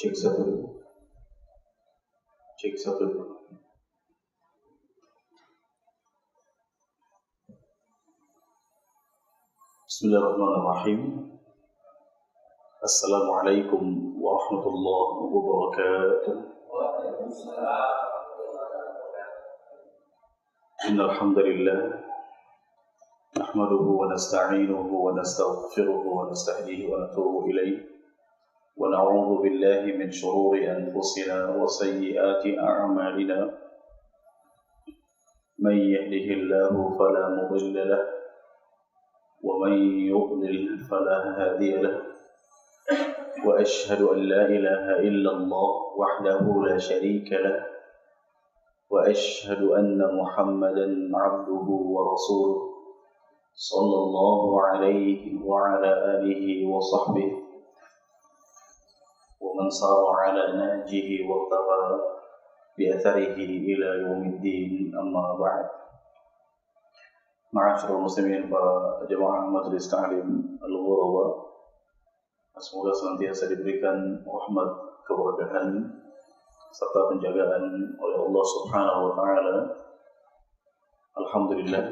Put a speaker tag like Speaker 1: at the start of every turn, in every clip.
Speaker 1: Cek satu. Bismillahirrahmanirrahim. Assalamualaikum warahmatullahi wabarakatuh. Innal hamdalillah nahmaduhu wa nasta'inuhu wa nastaghfiruhu wa nastahdihi wa natubu ilayh. ونعوذ بالله من شرور أنفسنا وسيئات أعمالنا من يهده الله فلا مضل له ومن يضلل فلا هادي له وأشهد أن لا إله إلا الله وحده لا شريك له وأشهد أن محمدا عبده ورسوله صلى الله عليه وعلى آله وصحبه ومن سار على نهجه واقتفى بأثره إلى يوم الدين أما بعد. Ma'asyiral muslimin, para jemaah Majelis Ta'lim Al-Ghurawa, semoga senantiasa diberikan rahmat, keberkahan serta penjagaan oleh Allah Subhanahu wa taala. Alhamdulillah,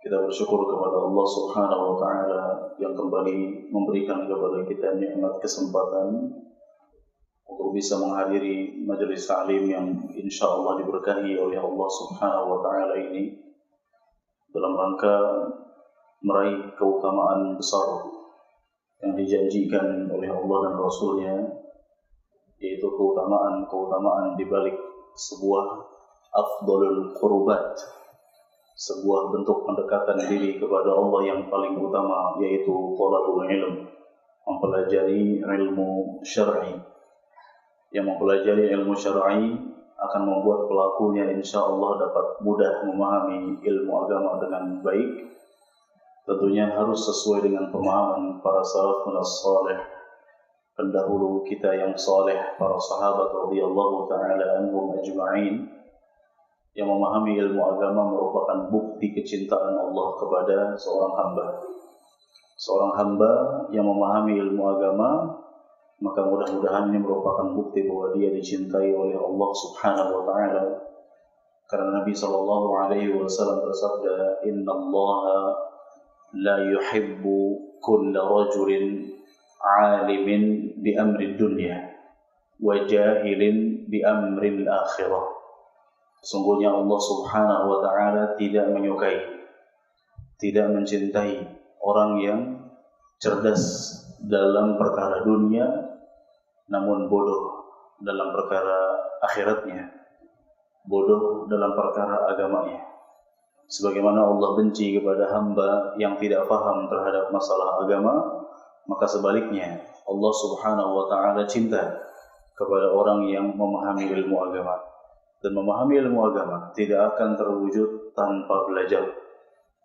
Speaker 1: kita bersyukur kepada Allah Subhanahu wa taala yang kembali memberikan kepada kita nikmat kesempatan untuk bisa menghadiri majelis ta'lim yang insyaallah diberkahi oleh Allah Subhanahu wa taala ini dalam rangka meraih keutamaan besar yang dijanjikan oleh Allah dan Rasul-Nya, yaitu keutamaan di balik sebuah afdhalul qurubat, sebuah bentuk pendekatan diri kepada Allah yang paling utama, yaitu thalabul ilm, mempelajari ilmu syar'i. Yang mempelajari ilmu syar'i akan membuat pelakunya insyaallah dapat mudah memahami ilmu agama dengan baik. Tentunya harus sesuai dengan pemahaman para salafun as-salih, pendahulu kita yang saleh, para sahabat radhiyallahu taala anhum ajma'in, yang memahami ilmu agama merupakan bukti kecintaan Allah kepada seorang hamba. Seorang hamba yang memahami ilmu agama, maka mudah-mudahan ini merupakan bukti bahwa dia dicintai oleh Allah Subhanahu wa taala. Karena Nabi sallallahu alaihi wasallam bersabda, "Innallaha la yuhibbu kulla rajulin 'alimin bi amri dunya wa jahilin bi amri al-akhirah." Sesungguhnya Allah Subhanahu wa taala tidak menyukai, tidak mencintai orang yang cerdas dalam perkara dunia namun bodoh dalam perkara akhiratnya, bodoh dalam perkara agamanya. Sebagaimana Allah benci kepada hamba yang tidak paham terhadap masalah agama, maka sebaliknya Allah Subhanahu wa taala cinta kepada orang yang memahami ilmu agama. Dan memahami ilmu agama tidak akan terwujud tanpa belajar.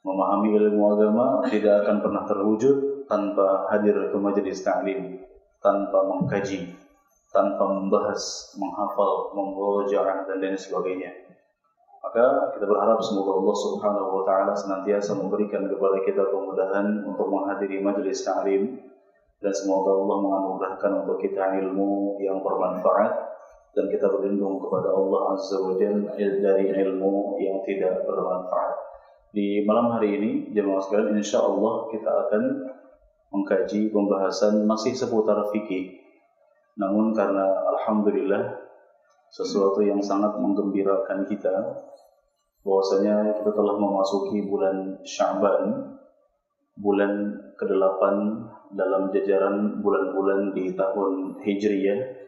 Speaker 1: Memahami ilmu agama tidak akan pernah terwujud tanpa hadir ke majelis ta'lim, tanpa mengkaji, tanpa membahas, menghafal, memurajaah dan lain sebagainya. Maka kita berharap semoga Allah Subhanahu wa taala senantiasa memberikan kepada kita kemudahan untuk menghadiri majelis ta'lim, dan semoga Allah menganugerahkan untuk kita ilmu yang bermanfaat, dan kita berlindung kepada Allah Azza wa Jalla dari ilmu yang tidak bermanfaat. Di malam hari ini, jemaah sekalian, insyaallah kita akan mengkaji pembahasan masih seputar fikih. Namun karena alhamdulillah sesuatu yang sangat menggembirakan kita, bahwasanya kita telah memasuki bulan Sya'ban, bulan ke-8 dalam jajaran bulan-bulan di tahun Hijriyah,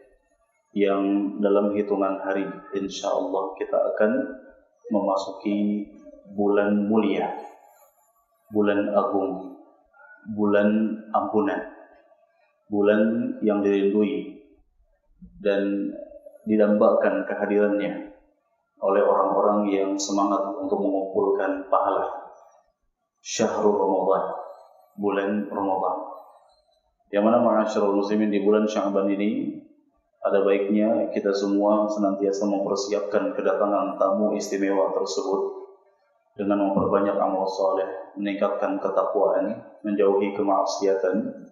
Speaker 1: yang dalam hitungan hari insyaallah kita akan memasuki bulan mulia, bulan agung, bulan ampunan, bulan yang dirindui dan didambakan kehadirannya oleh orang-orang yang semangat untuk mengumpulkan pahala. Syahrul Ramadan, bulan Ramadan, yang mana ma'asyiral muslimin, di bulan Sya'ban ini ada baiknya kita semua senantiasa mempersiapkan kedatangan tamu istimewa tersebut dengan memperbanyak amal saleh, meningkatkan ketakwaan, menjauhi kemaksiatan,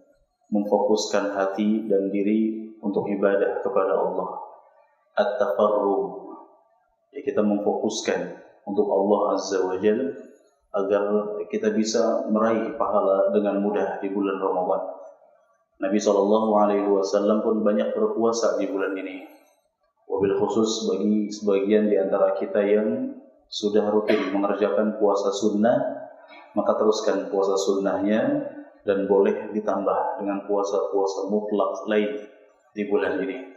Speaker 1: memfokuskan hati dan diri untuk ibadah kepada Allah. At-taqarrub, ya kita memfokuskan untuk Allah Azza wa Jalla agar kita bisa meraih pahala dengan mudah di bulan Ramadan. Nabi SAW pun banyak berpuasa di bulan ini. Wabil khusus bagi sebagian di antara kita yang sudah rutin mengerjakan puasa sunnah, maka teruskan puasa sunnahnya dan boleh ditambah dengan puasa-puasa mutlak lain di bulan ini.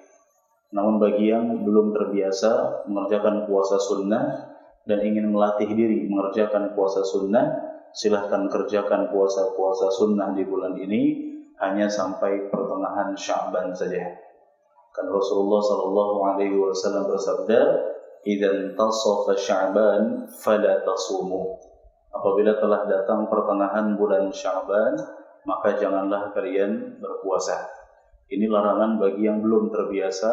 Speaker 1: Namun bagi yang belum terbiasa mengerjakan puasa sunnah dan ingin melatih diri mengerjakan puasa sunnah, silahkan kerjakan puasa-puasa sunnah di bulan ini hanya sampai pertengahan Sya'ban saja. Kan Rasulullah SAW bersabda, "Idzan tasafa Sya'ban fala tasumu." Apabila telah datang pertengahan bulan Sya'ban, maka janganlah kalian berpuasa. Ini larangan bagi yang belum terbiasa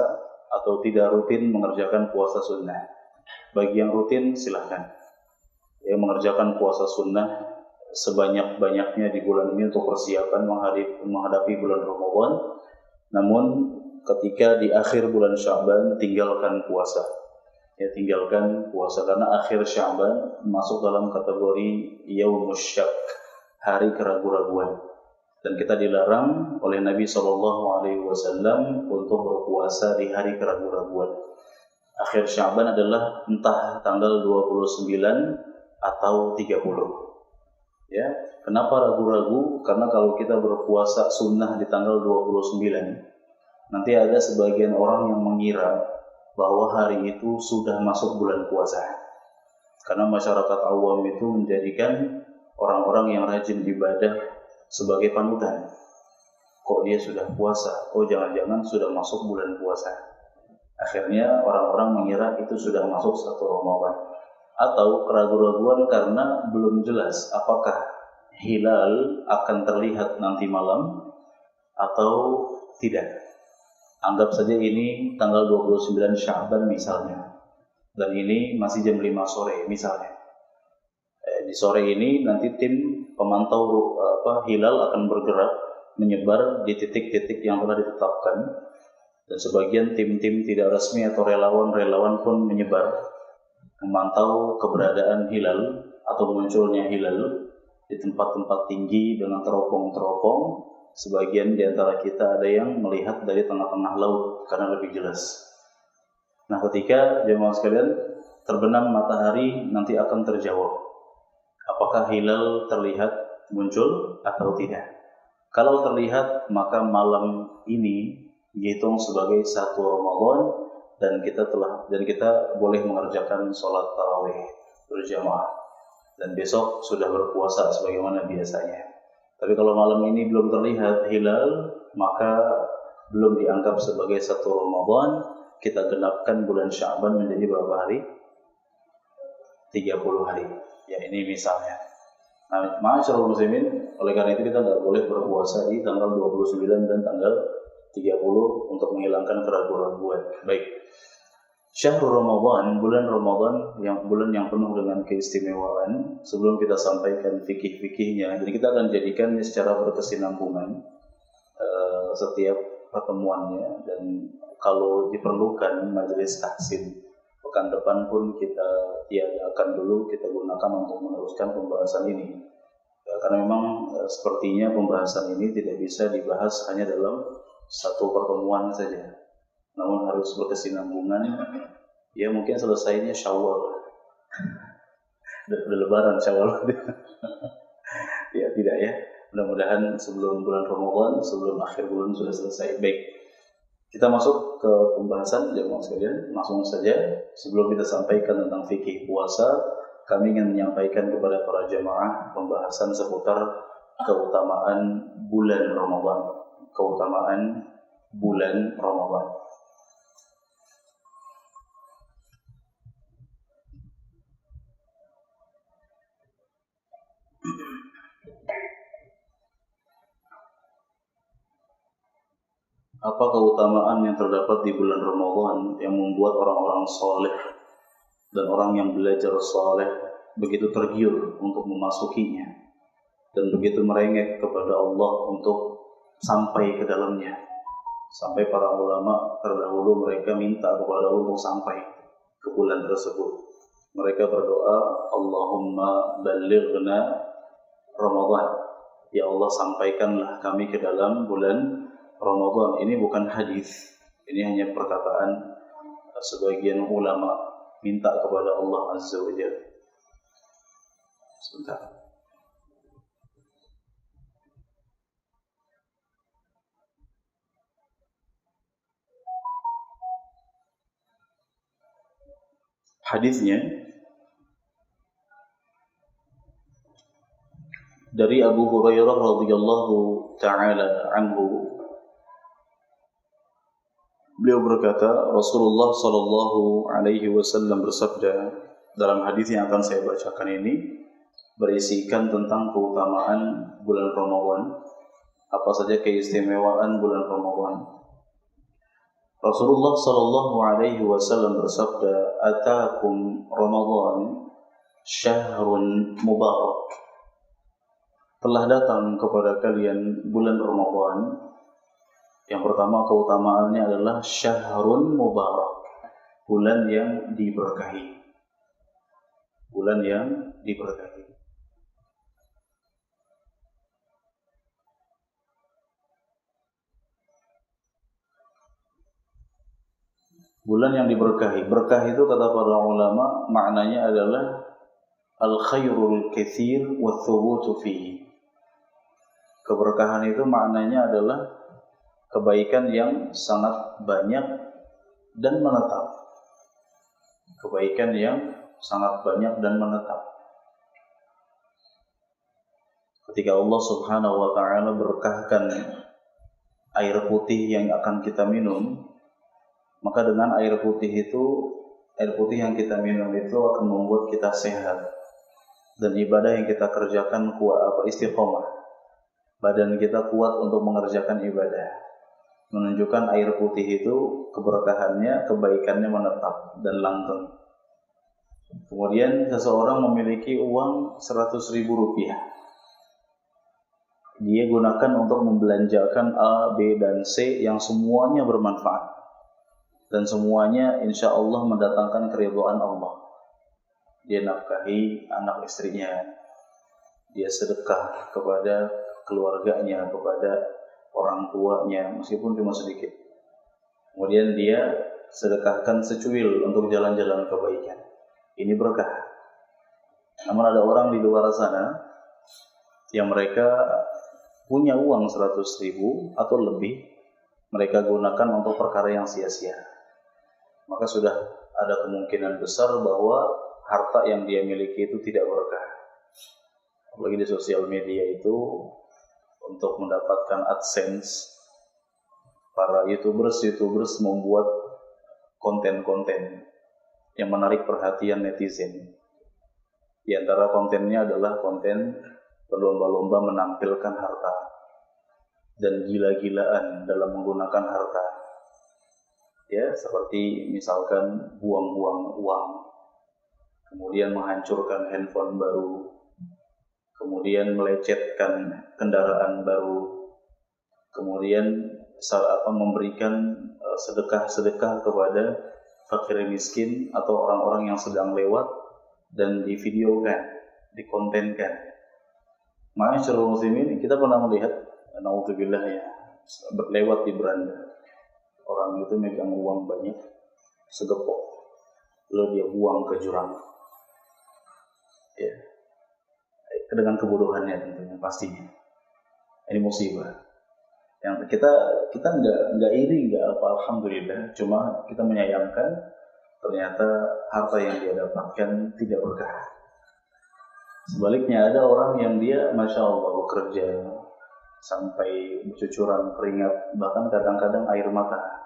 Speaker 1: atau tidak rutin mengerjakan puasa sunnah. Bagi yang rutin silahkan yang mengerjakan puasa sunnah sebanyak-banyaknya di bulan ini untuk persiapan menghadapi bulan Ramadan. Namun ketika di akhir bulan Sya'ban tinggalkan puasa. Ya, tinggalkan puasa karena akhir Sya'ban masuk dalam kategori yaumus syak, hari keraguan-raguan. Dan kita dilarang oleh Nabi SAW untuk berpuasa di hari keraguan-raguan. Akhir Sya'ban adalah entah tanggal 29 atau 30. Ya, kenapa ragu-ragu? Karena kalau kita berpuasa sunnah di tanggal 29, nanti ada sebagian orang yang mengira bahwa hari itu sudah masuk bulan puasa. Karena masyarakat awam itu menjadikan orang-orang yang rajin ibadah sebagai panutan. Kok dia sudah puasa? Oh, jangan-jangan sudah masuk bulan puasa. Akhirnya orang-orang mengira itu sudah masuk 1 Ramadan. Atau keraguan-raguan karena belum jelas apakah hilal akan terlihat nanti malam atau tidak. Anggap saja ini tanggal 29 Sya'ban misalnya, dan ini masih jam 5 sore misalnya. Di sore ini nanti tim pemantau hilal akan bergerak menyebar di titik-titik yang telah ditetapkan, dan sebagian tim-tim tidak resmi atau relawan-relawan pun menyebar memantau keberadaan hilal atau munculnya hilal di tempat-tempat tinggi dengan teropong-teropong. Sebagian di antara kita ada yang melihat dari tengah-tengah laut karena lebih jelas. Nah, ketika jemaah sekalian terbenam matahari nanti akan terjawab apakah hilal terlihat muncul atau tidak. Kalau terlihat, maka malam ini dihitung sebagai 1 Ramadan dan kita boleh mengerjakan sholat tarawih berjamaah. Dan besok sudah berpuasa sebagaimana biasanya. Tapi kalau malam ini belum terlihat hilal, maka belum dianggap sebagai 1 Ramadan. Kita genapkan bulan Sya'ban menjadi berapa hari? 30 hari. Ya, ini misalnya. Nah, ma'asyiral muslimin, oleh karena itu kita nggak boleh berpuasa di tanggal 29 dan tanggal 30 untuk menghilangkan keraguan-keraguan. Baik. Syahrul Ramadan, bulan Ramadan bulan yang penuh dengan keistimewaan. Sebelum kita sampaikan fikih-fikihnya, jadi kita akan jadikan secara berkesinambungan setiap pertemuannya, dan kalau diperlukan majelis tahsin pekan depan pun kita tiadakan dulu, kita gunakan untuk meneruskan pembahasan ini. Karena memang sepertinya pembahasan ini tidak bisa dibahas hanya dalam satu pertemuan saja, namun harus berkesinambungan. Ya, mungkin selesainya Syawal, udah Lebaran Syawal. Ya, tidak ya. Mudah-mudahan sebelum bulan Ramadan, sebelum akhir bulan sudah selesai. Baik, kita masuk ke pembahasan jemaah sekalian. Langsung saja, sebelum kita sampaikan tentang fikih puasa, kami ingin menyampaikan kepada para jemaah pembahasan seputar keutamaan bulan Ramadan. Keutamaan bulan Ramadan. Apa keutamaan yang terdapat di bulan Ramadan yang membuat orang-orang soleh dan orang yang belajar soleh begitu tergiur untuk memasukinya dan begitu merengek kepada Allah untuk sampai ke dalamnya? Sampai para ulama terdahulu mereka minta kepada Allah untuk sampai ke bulan tersebut. Mereka berdoa, Allahumma ballighna Ramadan. Ya Allah, sampaikanlah kami ke dalam bulan Ramadan. Ini bukan hadis. Ini hanya perkataan sebagian ulama minta kepada Allah Azza wa Jalla. Sebentar. Hadisnya dari Abu Hurairah radhiyallahu taala anhu, beliau berkata, Rasulullah sallallahu alaihi wasallam bersabda dalam hadis yang akan saya bacakan ini, berisikan tentang keutamaan bulan Ramadan, apa saja keistimewaan bulan Ramadan. Rasulullah sallallahu alaihi wasallam bersabda, "Atakum Ramadan syahrun mubarak." Telah datang kepada kalian bulan Ramadan. Yang pertama keutamaannya adalah syahrun mubarak, bulan yang diberkahi. Bulan yang diberkahi. Bulan yang diberkahi. Berkah itu kata para ulama maknanya adalah al-khairul katsir wa thubutu fihi. Keberkahan itu maknanya adalah kebaikan yang sangat banyak dan menetap. Kebaikan yang sangat banyak dan menetap. Ketika Allah Subhanahu wa taala berkahkan air putih yang akan kita minum, maka dengan air putih yang kita minum itu akan membuat kita sehat. Dan ibadah yang kita kerjakan istiqomah. Badan kita kuat untuk mengerjakan ibadah. Menunjukkan air putih itu keberkahannya, kebaikannya menetap dan langgeng. Kemudian seseorang memiliki uang 100.000 rupiah. Dia gunakan untuk membelanjakan A, B, dan C yang semuanya bermanfaat. Dan semuanya insya Allah mendatangkan keridhaan Allah. Dia nafkahi anak istrinya, dia sedekah kepada keluarganya, kepada orang tuanya, meskipun cuma sedikit. Kemudian dia sedekahkan secuil untuk jalan-jalan kebaikan. Ini berkah. Namun ada orang di luar sana yang mereka punya uang 100.000 atau lebih, mereka gunakan untuk perkara yang sia-sia. Maka sudah ada kemungkinan besar bahwa harta yang dia miliki itu tidak berkah. Apalagi di sosial media itu, untuk mendapatkan AdSense, para YouTubers membuat konten-konten yang menarik perhatian netizen. Di antara kontennya adalah konten berlomba-lomba menampilkan harta dan gila-gilaan dalam menggunakan harta. Ya, seperti misalkan buang-buang uang, kemudian menghancurkan handphone baru, kemudian melecetkan kendaraan baru, kemudian memberikan sedekah-sedekah kepada fakir miskin atau orang-orang yang sedang lewat dan divideokan, dikontenkan. Makanya seluruh muslimin kita pernah melihat, naudzubillah ya, lewat di beranda. Orang itu megang uang banyak, segepok, lalu dia buang ke jurang. Ya, dengan kebodohannya tentunya pastinya. Ini musibah. Yang kita nggak iri, nggak apa, alhamdulillah. Cuma kita menyayangkan ternyata harta yang dia dapatkan tidak berkah. Sebaliknya ada orang yang dia masya Allah bekerja sampai bercucuran keringat, bahkan kadang-kadang air mata.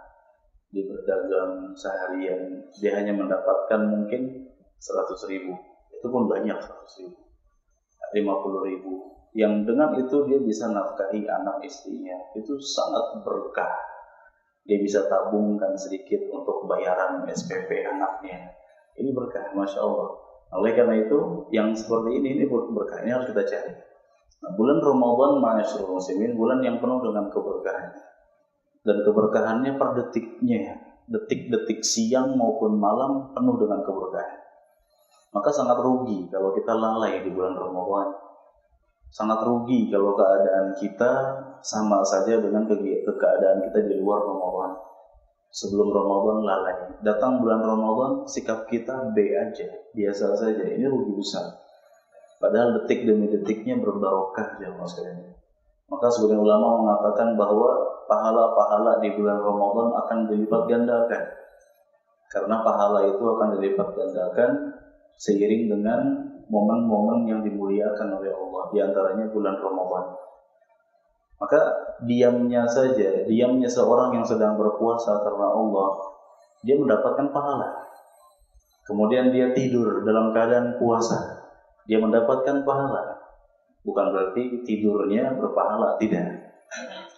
Speaker 1: Dia berdagang seharian, dia hanya mendapatkan mungkin 100.000, itu pun banyak, 100.000, 50.000. Yang dengan itu dia bisa nafkahi anak istrinya, itu sangat berkah. Dia bisa tabungkan sedikit untuk bayaran SPP anaknya. Ini berkah, masya Allah. Oleh karena itu, yang seperti ini berkah, ini harus kita cari. Nah, bulan Ramadan, ma'asyiral muslimin, bulan yang penuh dengan keberkahan. dan keberkahannya per detiknya, detik-detik siang maupun malam penuh dengan keberkahan. Maka sangat rugi kalau kita lalai di bulan Ramadan. Sangat rugi kalau keadaan kita sama saja dengan keadaan kita di luar Ramadan. Sebelum Ramadan lalai, datang bulan Ramadan sikap kita B aja, biasa saja. Ini rugi besar. Padahal detik demi detiknya berbarokah jemaah sekalian. Maka sebagian ulama mengatakan bahwa pahala-pahala di bulan Ramadan akan dilipat gandakan. Karena pahala itu akan dilipat gandakan seiring dengan momen-momen yang dimuliakan oleh Allah, di antaranya bulan Ramadan. Maka diamnya seorang yang sedang berpuasa karena Allah, dia mendapatkan pahala. Kemudian dia tidur dalam keadaan puasa, dia mendapatkan pahala. Bukan berarti tidurnya berpahala, tidak.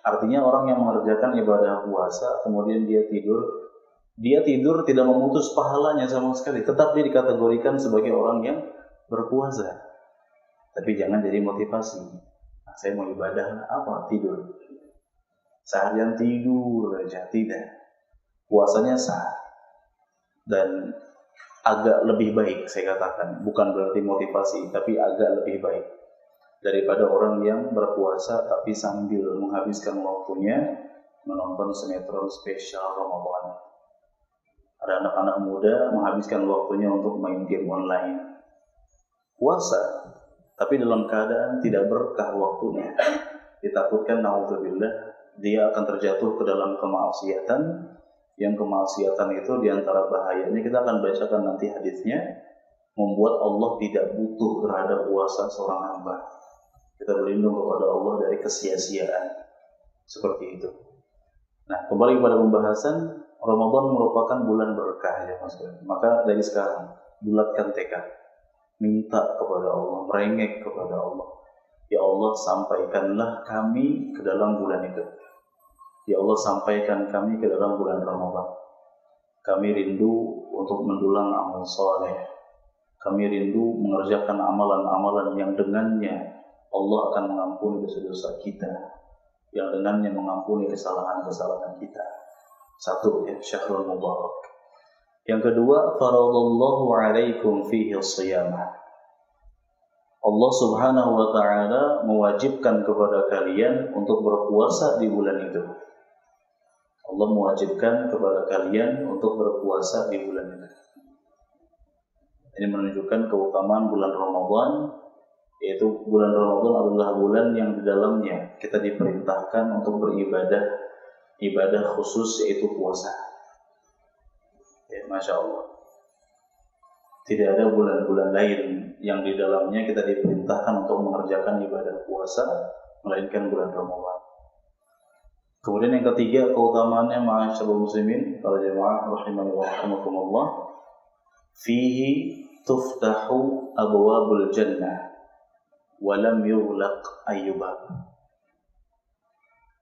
Speaker 1: Artinya orang yang mengerjakan ibadah puasa, kemudian dia tidur tidak memutus pahalanya sama sekali. Tetap dia dikategorikan sebagai orang yang berpuasa. Tapi jangan jadi motivasi. Nah, saya mau ibadah, apa? Tidur. Seharian tidur aja, tidak. Puasanya sah. Dan agak lebih baik, saya katakan. Bukan berarti motivasi, tapi agak lebih baik daripada orang yang berpuasa tapi sambil menghabiskan waktunya menonton sinetron spesial Ramadan. Ada anak-anak muda menghabiskan waktunya untuk main game online. Puasa, tapi dalam keadaan tidak berkah waktunya. Ditakutkan naudzubillah dia akan terjatuh ke dalam kemaksiatan. Yang kemaksiatan itu diantara bahayanya, kita akan bacakan nanti hadisnya, membuat Allah tidak butuh terhadap puasa seorang hamba. Kita berlindung kepada Allah dari kesia-siaan seperti itu. Nah, kembali kepada pembahasan, Ramadan merupakan bulan berkah ya Mas. Maka dari sekarang bulatkan tekad, minta kepada Allah, merengek kepada Allah. Ya Allah, sampaikanlah kami ke dalam bulan itu. Ya Allah, sampaikan kami ke dalam bulan Ramadan. Kami rindu untuk mendulang amal soleh. Kami rindu mengerjakan amalan-amalan yang dengannya Allah akan mengampuni dosa-dosa kita, yang dengannya mengampuni kesalahan-kesalahan kita. Satu, ya, Syahrul Mubarak. Yang kedua, faradallahu alaikum fihi shiyamah. Allah Subhanahu wa ta'ala mewajibkan kepada kalian untuk berpuasa di bulan itu. Allah mewajibkan kepada kalian untuk berpuasa di bulan itu. Ini menunjukkan keutamaan bulan Ramadan, yaitu bulan Ramadan adalah bulan yang di dalamnya kita diperintahkan untuk beribadah, ibadah khusus yaitu puasa. Ya, Masya Allah. Tidak ada bulan-bulan lain yang di dalamnya kita diperintahkan untuk mengerjakan ibadah puasa, melainkan bulan Ramadan. Kemudian yang ketiga, keutamaannya ma'asyiral muslimin, para jemaah rahimani wa rahimakumullah, fihi tuftahu abwabul jannah wa lam yughlaq ayyubab.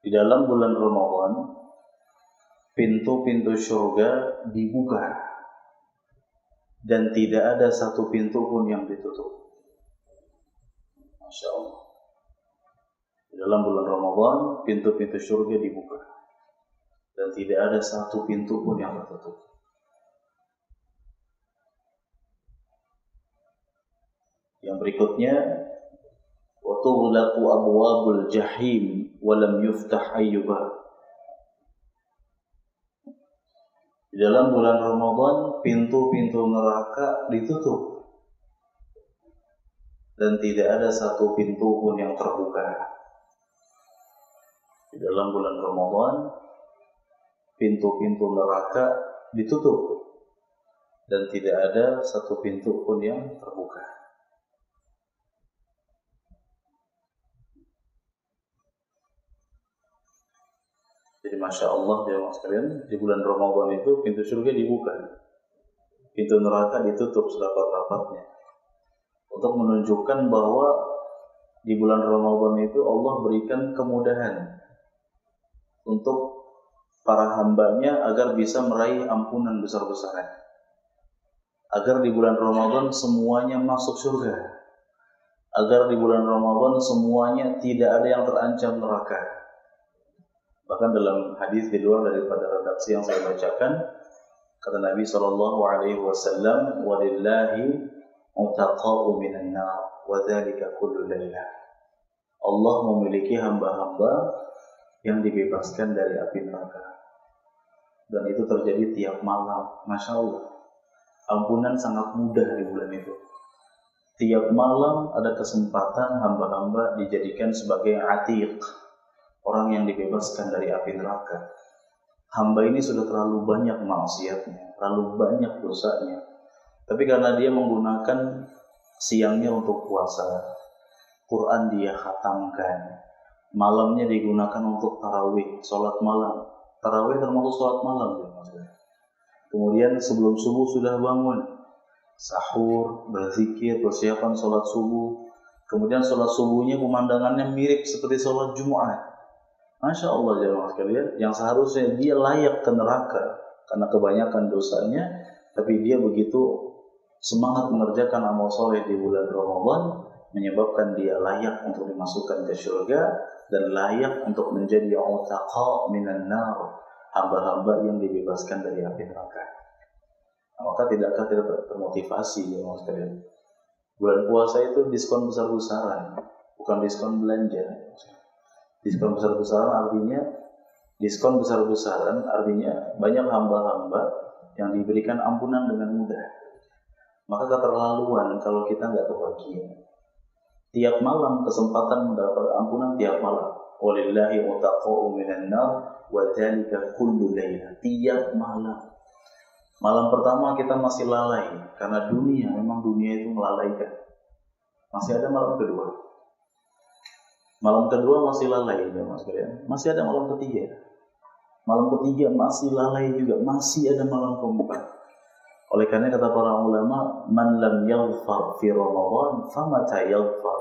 Speaker 1: Di dalam bulan Ramadan, pintu-pintu surga dibuka dan tidak ada satu pintu pun yang ditutup. Masya Allah. Di dalam bulan Ramadan, pintu-pintu surga dibuka dan tidak ada satu pintu pun yang tertutup. Yang berikutnya, wa tughlaqu abwabul jahim wa lam yuftah ayyubab. Di dalam bulan Ramadan, pintu-pintu neraka ditutup dan tidak ada satu pintu pun yang terbuka. Di dalam bulan Ramadan, pintu-pintu neraka ditutup dan tidak ada satu pintu pun yang terbuka. Jadi Masya Allah, jemaah sekalian, di bulan Ramadan itu pintu surga dibuka, pintu neraka ditutup serapat-rapatnya, untuk menunjukkan bahwa di bulan Ramadan itu Allah berikan kemudahan untuk para hambanya agar bisa meraih ampunan besar-besaran, agar di bulan Ramadan semuanya masuk surga, agar di bulan Ramadan semuanya tidak ada yang terancam neraka. Bahkan dalam hadis di luar daripada redaksi yang saya bacakan, kata Nabi SAW, walillahi utaqa'u minan nar wa dzalika kullu lailah. Allah memiliki hamba-hamba yang dibebaskan dari api neraka, dan itu terjadi tiap malam. Masya Allah, ampunan sangat mudah di bulan itu. Tiap malam ada kesempatan hamba-hamba dijadikan sebagai atiq, orang yang dibebaskan dari api neraka. Hamba ini sudah terlalu banyak maksiatnya, terlalu banyak dosanya, tapi karena dia menggunakan siangnya untuk puasa, Quran dia khatamkan, malamnya digunakan untuk tarawih, sholat malam. Tarawih termasuk sholat malam ya, maksudnya. Kemudian sebelum subuh sudah bangun, sahur, berzikir, persiapan sholat subuh. Kemudian sholat subuhnya pemandangannya mirip seperti sholat Jumat. Masya Allah jemaah sekalian, yang seharusnya dia layak ke neraka karena kebanyakan dosanya, tapi dia begitu semangat mengerjakan amal soleh di bulan Ramadan, menyebabkan dia layak untuk dimasukkan ke surga dan layak untuk menjadi utaqa minan nar, hamba-hamba yang dibebaskan dari api neraka. Maka tidakkah kita termotivasi jemaah sekalian? Bulan puasa itu diskon besar-besaran, bukan diskon belanja. Diskon besar-besaran artinya banyak hamba-hamba yang diberikan ampunan dengan mudah. Maka keterlaluan kalau kita nggak kebagian. Tiap malam kesempatan mendapat ampunan tiap malam. Walillahi utaqa'u minan nar wa dzalika kullu lailah. Tiap malam. Malam pertama kita masih lalai karena memang dunia itu melalaikan. Masih ada malam kedua. Malam kedua masih lalai ya Mas kalian. Masih ada malam ketiga. Malam ketiga masih lalai juga, masih ada malam keempat. Oleh karena kata para ulama, man lam yaghfar fi Ramadan famata yaghfar.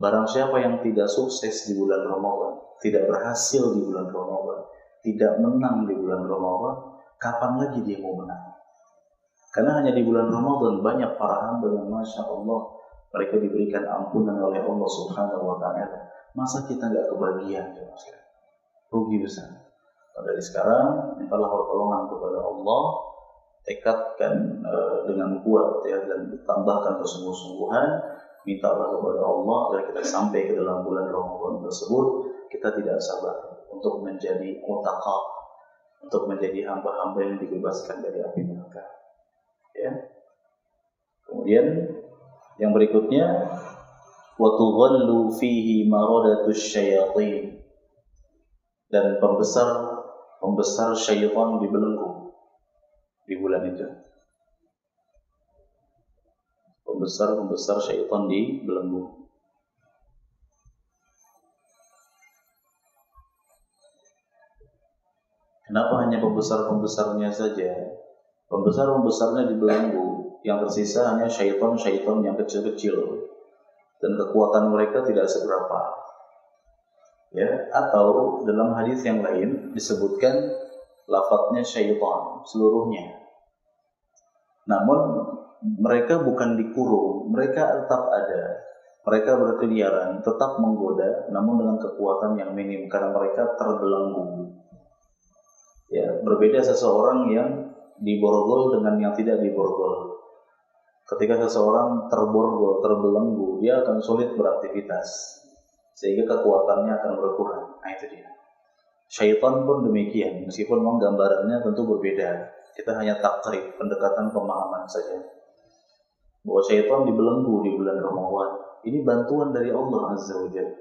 Speaker 1: Barang siapa yang tidak sukses di bulan Ramadan, tidak berhasil di bulan Ramadan, tidak menang di bulan Ramadan, kapan lagi dia mau menang? Karena hanya di bulan Ramadan banyak para hamba yang Masya Allah mereka diberikan ampunan oleh Allah Subhanahu wa Ta'ala. Masa kita nggak kebagian ya Mas? Rugi besar. Dari sekarang mintalah pertolongan kepada Allah, tekadkan dengan kuat ya, dan tambahkan kesungguh-sungguhan, mintalah kepada Allah agar kita sampai ke dalam bulan Ramadan tersebut kita tidak sabar untuk menjadi utaqa, untuk menjadi hamba-hamba yang dibebaskan dari api neraka. Ya. Kemudian yang berikutnya, wa tughallu fihi maradatus syayatin, dan pembesar syaitan dibelenggu di bulan itu. Pembesar syaitan dibelenggu. Kenapa hanya pembesarnya saja? Pembesarnya dibelenggu. Yang tersisa hanya syaitan yang kecil-kecil dan kekuatan mereka tidak seberapa. Ya, atau dalam hadis yang lain disebutkan lafadznya syaitan seluruhnya. Namun mereka bukan dikurung, mereka tetap ada. Mereka berkeliaran, tetap menggoda, namun dengan kekuatan yang minim karena mereka terbelenggu. Ya, berbeda seseorang yang diborgol dengan yang tidak diborgol. Ketika seseorang terborgol, terbelenggu, dia akan sulit beraktivitas, sehingga kekuatannya akan berkurang. Nah itu dia. Syaitan pun demikian, meskipun memang gambarannya tentu berbeda. Kita hanya takrib, pendekatan pemahaman saja. Bahwa syaitan dibelenggu di bulan Ramadan. Ini bantuan dari Allah Azza wa Jalla.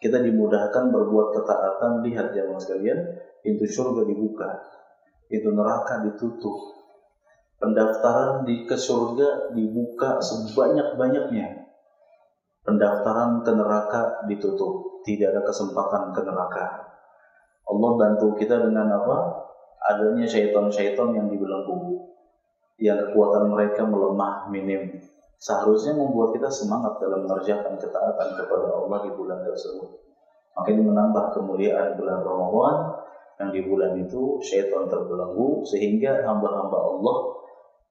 Speaker 1: Kita dimudahkan berbuat ketaatan. Lihat jemaah sekalian, pintu surga dibuka, pintu neraka ditutup. Pendaftaran ke surga dibuka sebanyak-banyaknya. Pendaftaran ke neraka ditutup. Tidak ada kesempatan ke neraka. Allah bantu kita dengan apa? Adanya syaitan-syaitan yang dibelenggu, yang kekuatan mereka melemah, minim. Seharusnya membuat kita semangat dalam mengerjakan ketaatan kepada Allah di bulan tersebut. Maka ini menambah kemuliaan bulan Ramadan, yang di bulan itu syaitan terbelenggu, sehingga hamba-hamba Allah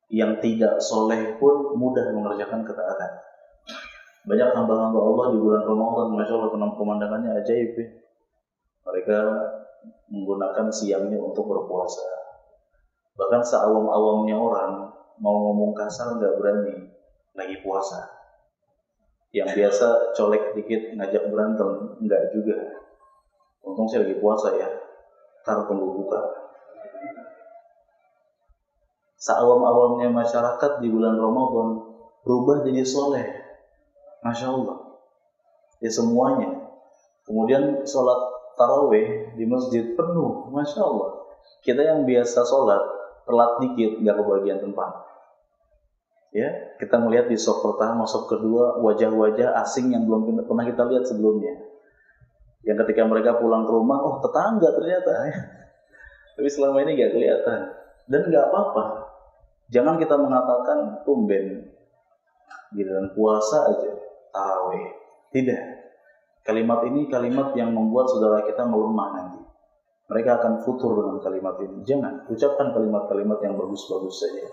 Speaker 1: yang tidak soleh pun mudah mengerjakan ketaatan. Banyak hamba-hamba Allah di bulan Ramadan, Masya Allah, pemandangannya ajaib ya. Mereka menggunakan siangnya untuk berpuasa. Bahkan seawam-awamnya orang mau ngomong kasar nggak berani lagi puasa. Yang biasa colek dikit ngajak berantem nggak juga. Untung saya lagi puasa ya, ntar tunggu buka. Seawam-awamnya masyarakat di bulan Ramadan berubah jadi soleh, Masya Allah. Ya semuanya. Kemudian sholat tarawih di masjid penuh, Masya Allah. Kita yang biasa sholat telat dikit, nggak kebagian tempat. Ya, kita melihat di shop pertama, shop kedua, wajah-wajah asing yang belum pernah kita lihat sebelumnya. Yang ketika mereka pulang ke rumah, oh tetangga ternyata. Tapi selama ini nggak kelihatan. Dan nggak apa-apa. Jangan kita mengatakan tumben giliran puasa aja tarawih. Tidak. Kalimat ini kalimat yang membuat saudara kita melemah nanti. Mereka akan futur dengan kalimat ini. Jangan. Ucapkan kalimat-kalimat yang bagus-bagus saja.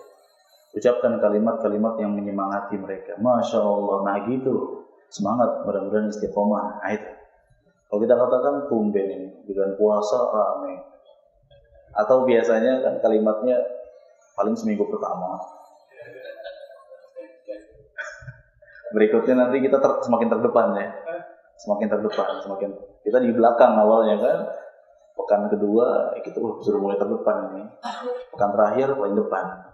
Speaker 1: Ucapkan kalimat-kalimat yang menyemangati mereka. Masya Allah. Nah gitu. Semangat. Mudah-mudahan istiqomah. Nah itu. Kalau kita katakan tumben ini. Giliran puasa rame. Atau biasanya kan kalimatnya paling seminggu pertama. Berikutnya nanti kita semakin terdepan ya. Semakin terdepan, semakin kita di belakang awalnya kan. Pekan kedua kita sudah mulai terdepan ini. Pekan terakhir paling depan.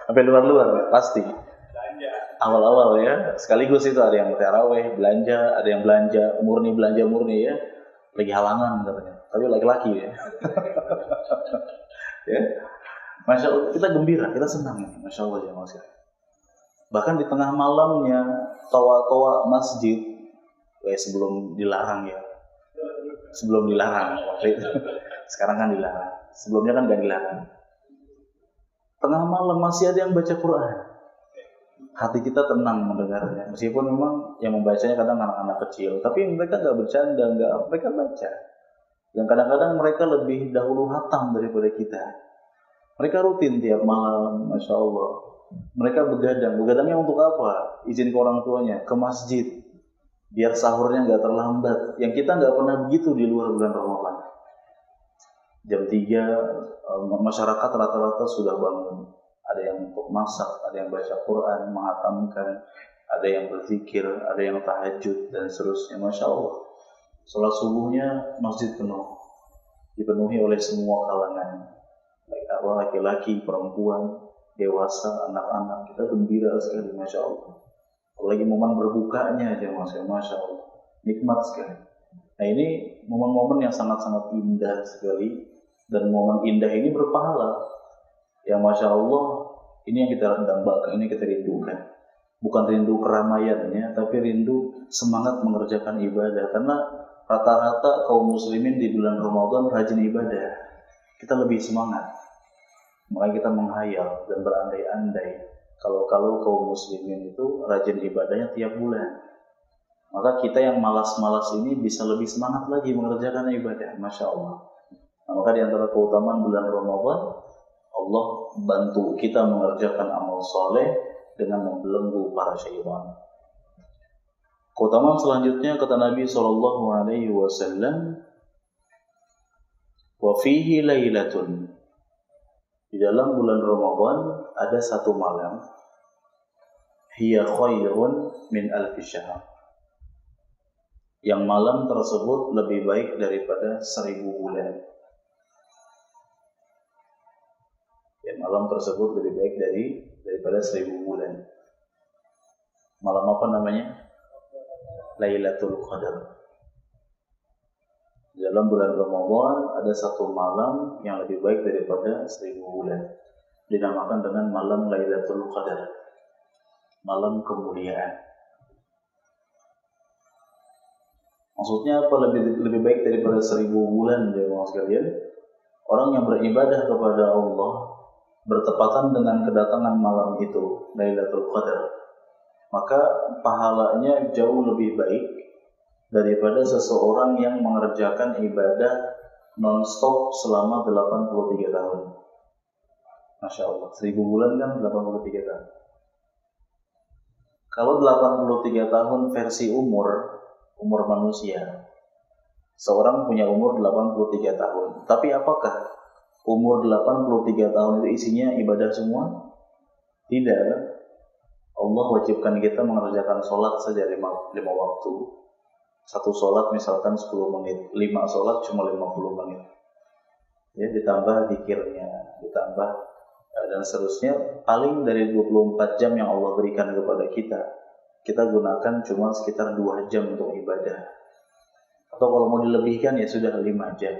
Speaker 1: Sampai luar-luar pasti. Awal-awal ya. Sekaligus itu ada yang tarawih, belanja, ada yang belanja murni ya. Lagi halangan katanya. Tapi laki-laki ya. Ya. Masya Allah, kita gembira, kita senang. Masya Allah ya Mas. Bahkan di tengah malamnya toa-toa masjid sebelum dilarang ya. Sebelum dilarang waktu itu. Sekarang kan dilarang. Sebelumnya kan gak dilarang. Tengah malam masih ada yang baca Quran. Hati kita tenang mendengarnya. Meskipun memang yang membacanya kadang anak-anak kecil, tapi mereka gak bercanda, mereka baca. Dan kadang-kadang mereka lebih dahulu hatam daripada kita. Mereka rutin tiap malam, Masya Allah. Mereka begadangnya untuk apa? Izin ke orang tuanya, ke masjid, biar sahurnya nggak terlambat. Yang kita nggak pernah begitu di luar bulan Ramadan. Jam 3 masyarakat rata-rata sudah bangun. Ada yang untuk masak, ada yang baca Quran, menghatamkan, ada yang berzikir, ada yang tahajud dan seterusnya. Masya Allah. Salat subuhnya masjid penuh, dipenuhi oleh semua kalangan, baik laki-laki, perempuan, dewasa, anak-anak. Kita gembira sekali, Masya Allah. Apalagi momen berbukanya aja, Masya Allah. Nikmat sekali. Nah ini momen-momen yang sangat-sangat indah sekali. Dan momen indah ini berpahala. Ya Masya Allah, ini yang kita dambakan, ini kita rindukan. Bukan rindu keramaiannya, tapi rindu semangat mengerjakan ibadah. Karena rata-rata kaum muslimin di bulan Ramadan rajin ibadah. Kita lebih semangat. Makanya kita menghayal dan berandai-andai kalau kaum muslimin itu rajin ibadahnya tiap bulan. Maka kita yang malas-malas ini bisa lebih semangat lagi mengerjakan ibadah. Masya Allah. Nah, maka di antara keutamaan bulan Ramadan, Allah bantu kita mengerjakan amal soleh dengan membelenggu para syaitan. Keutamaan selanjutnya kata Nabi SAW, wa fihi lailatun. Di dalam bulan Ramadan ada satu malam, hiya khairun min alfi syahr. Yang malam tersebut lebih baik daripada 1000 bulan. Yang malam tersebut lebih baik daripada 1000 bulan. Malam apa namanya? Lailatul Qadar. Dalam bulan Ramadan ada satu malam yang lebih baik daripada 1000 bulan. Dinamakan dengan malam Lailatul Qadar. Malam kemuliaan. Maksudnya apa lebih baik daripada 1000 bulan, jemaah sekalian? Orang yang beribadah kepada Allah bertepatan dengan kedatangan malam itu, Lailatul Qadar, maka pahalanya jauh lebih baik daripada seseorang yang mengerjakan ibadah non-stop selama 83 tahun. Masya Allah, 1000 bulan kan 83 tahun. Kalau 83 tahun versi umur manusia, Seorang punya umur 83 tahun. Tapi apakah umur 83 tahun itu isinya ibadah semua? Tidak. Allah wajibkan kita mengerjakan sholat saja 5 waktu. Satu sholat misalkan 10 menit, 5 sholat cuma 50 menit. Ya, ditambah zikirnya, ditambah dan seterusnya. Paling dari 24 jam yang Allah berikan kepada kita gunakan cuma sekitar 2 jam untuk ibadah. Atau kalau mau dilebihkan ya sudah 5 jam.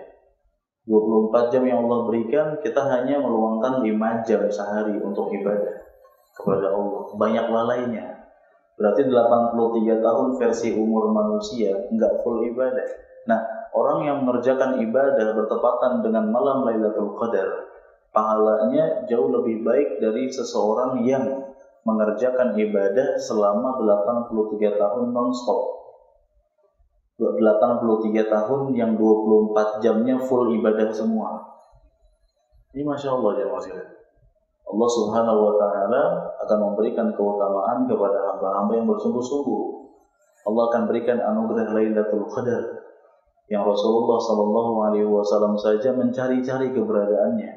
Speaker 1: 24 jam yang Allah berikan, kita hanya meluangkan 5 jam sehari untuk ibadah kepada Allah. Banyak lalainya. Berarti 83 tahun versi umur manusia enggak full ibadah. Nah, orang yang mengerjakan ibadah bertepatan dengan malam Lailatul Qadar, pahalanya jauh lebih baik dari seseorang yang mengerjakan ibadah selama 83 tahun non-stop. 83 tahun yang 24 jamnya full ibadah semua. Ini Masya Allah ya maksudnya. Allah Subhanahu wa Ta'ala akan memberikan keutamaan kepada hamba-hamba yang bersungguh-sungguh. Allah akan berikan anugerah Lailatul Qadar yang Rasulullah SAW saja mencari-cari keberadaannya,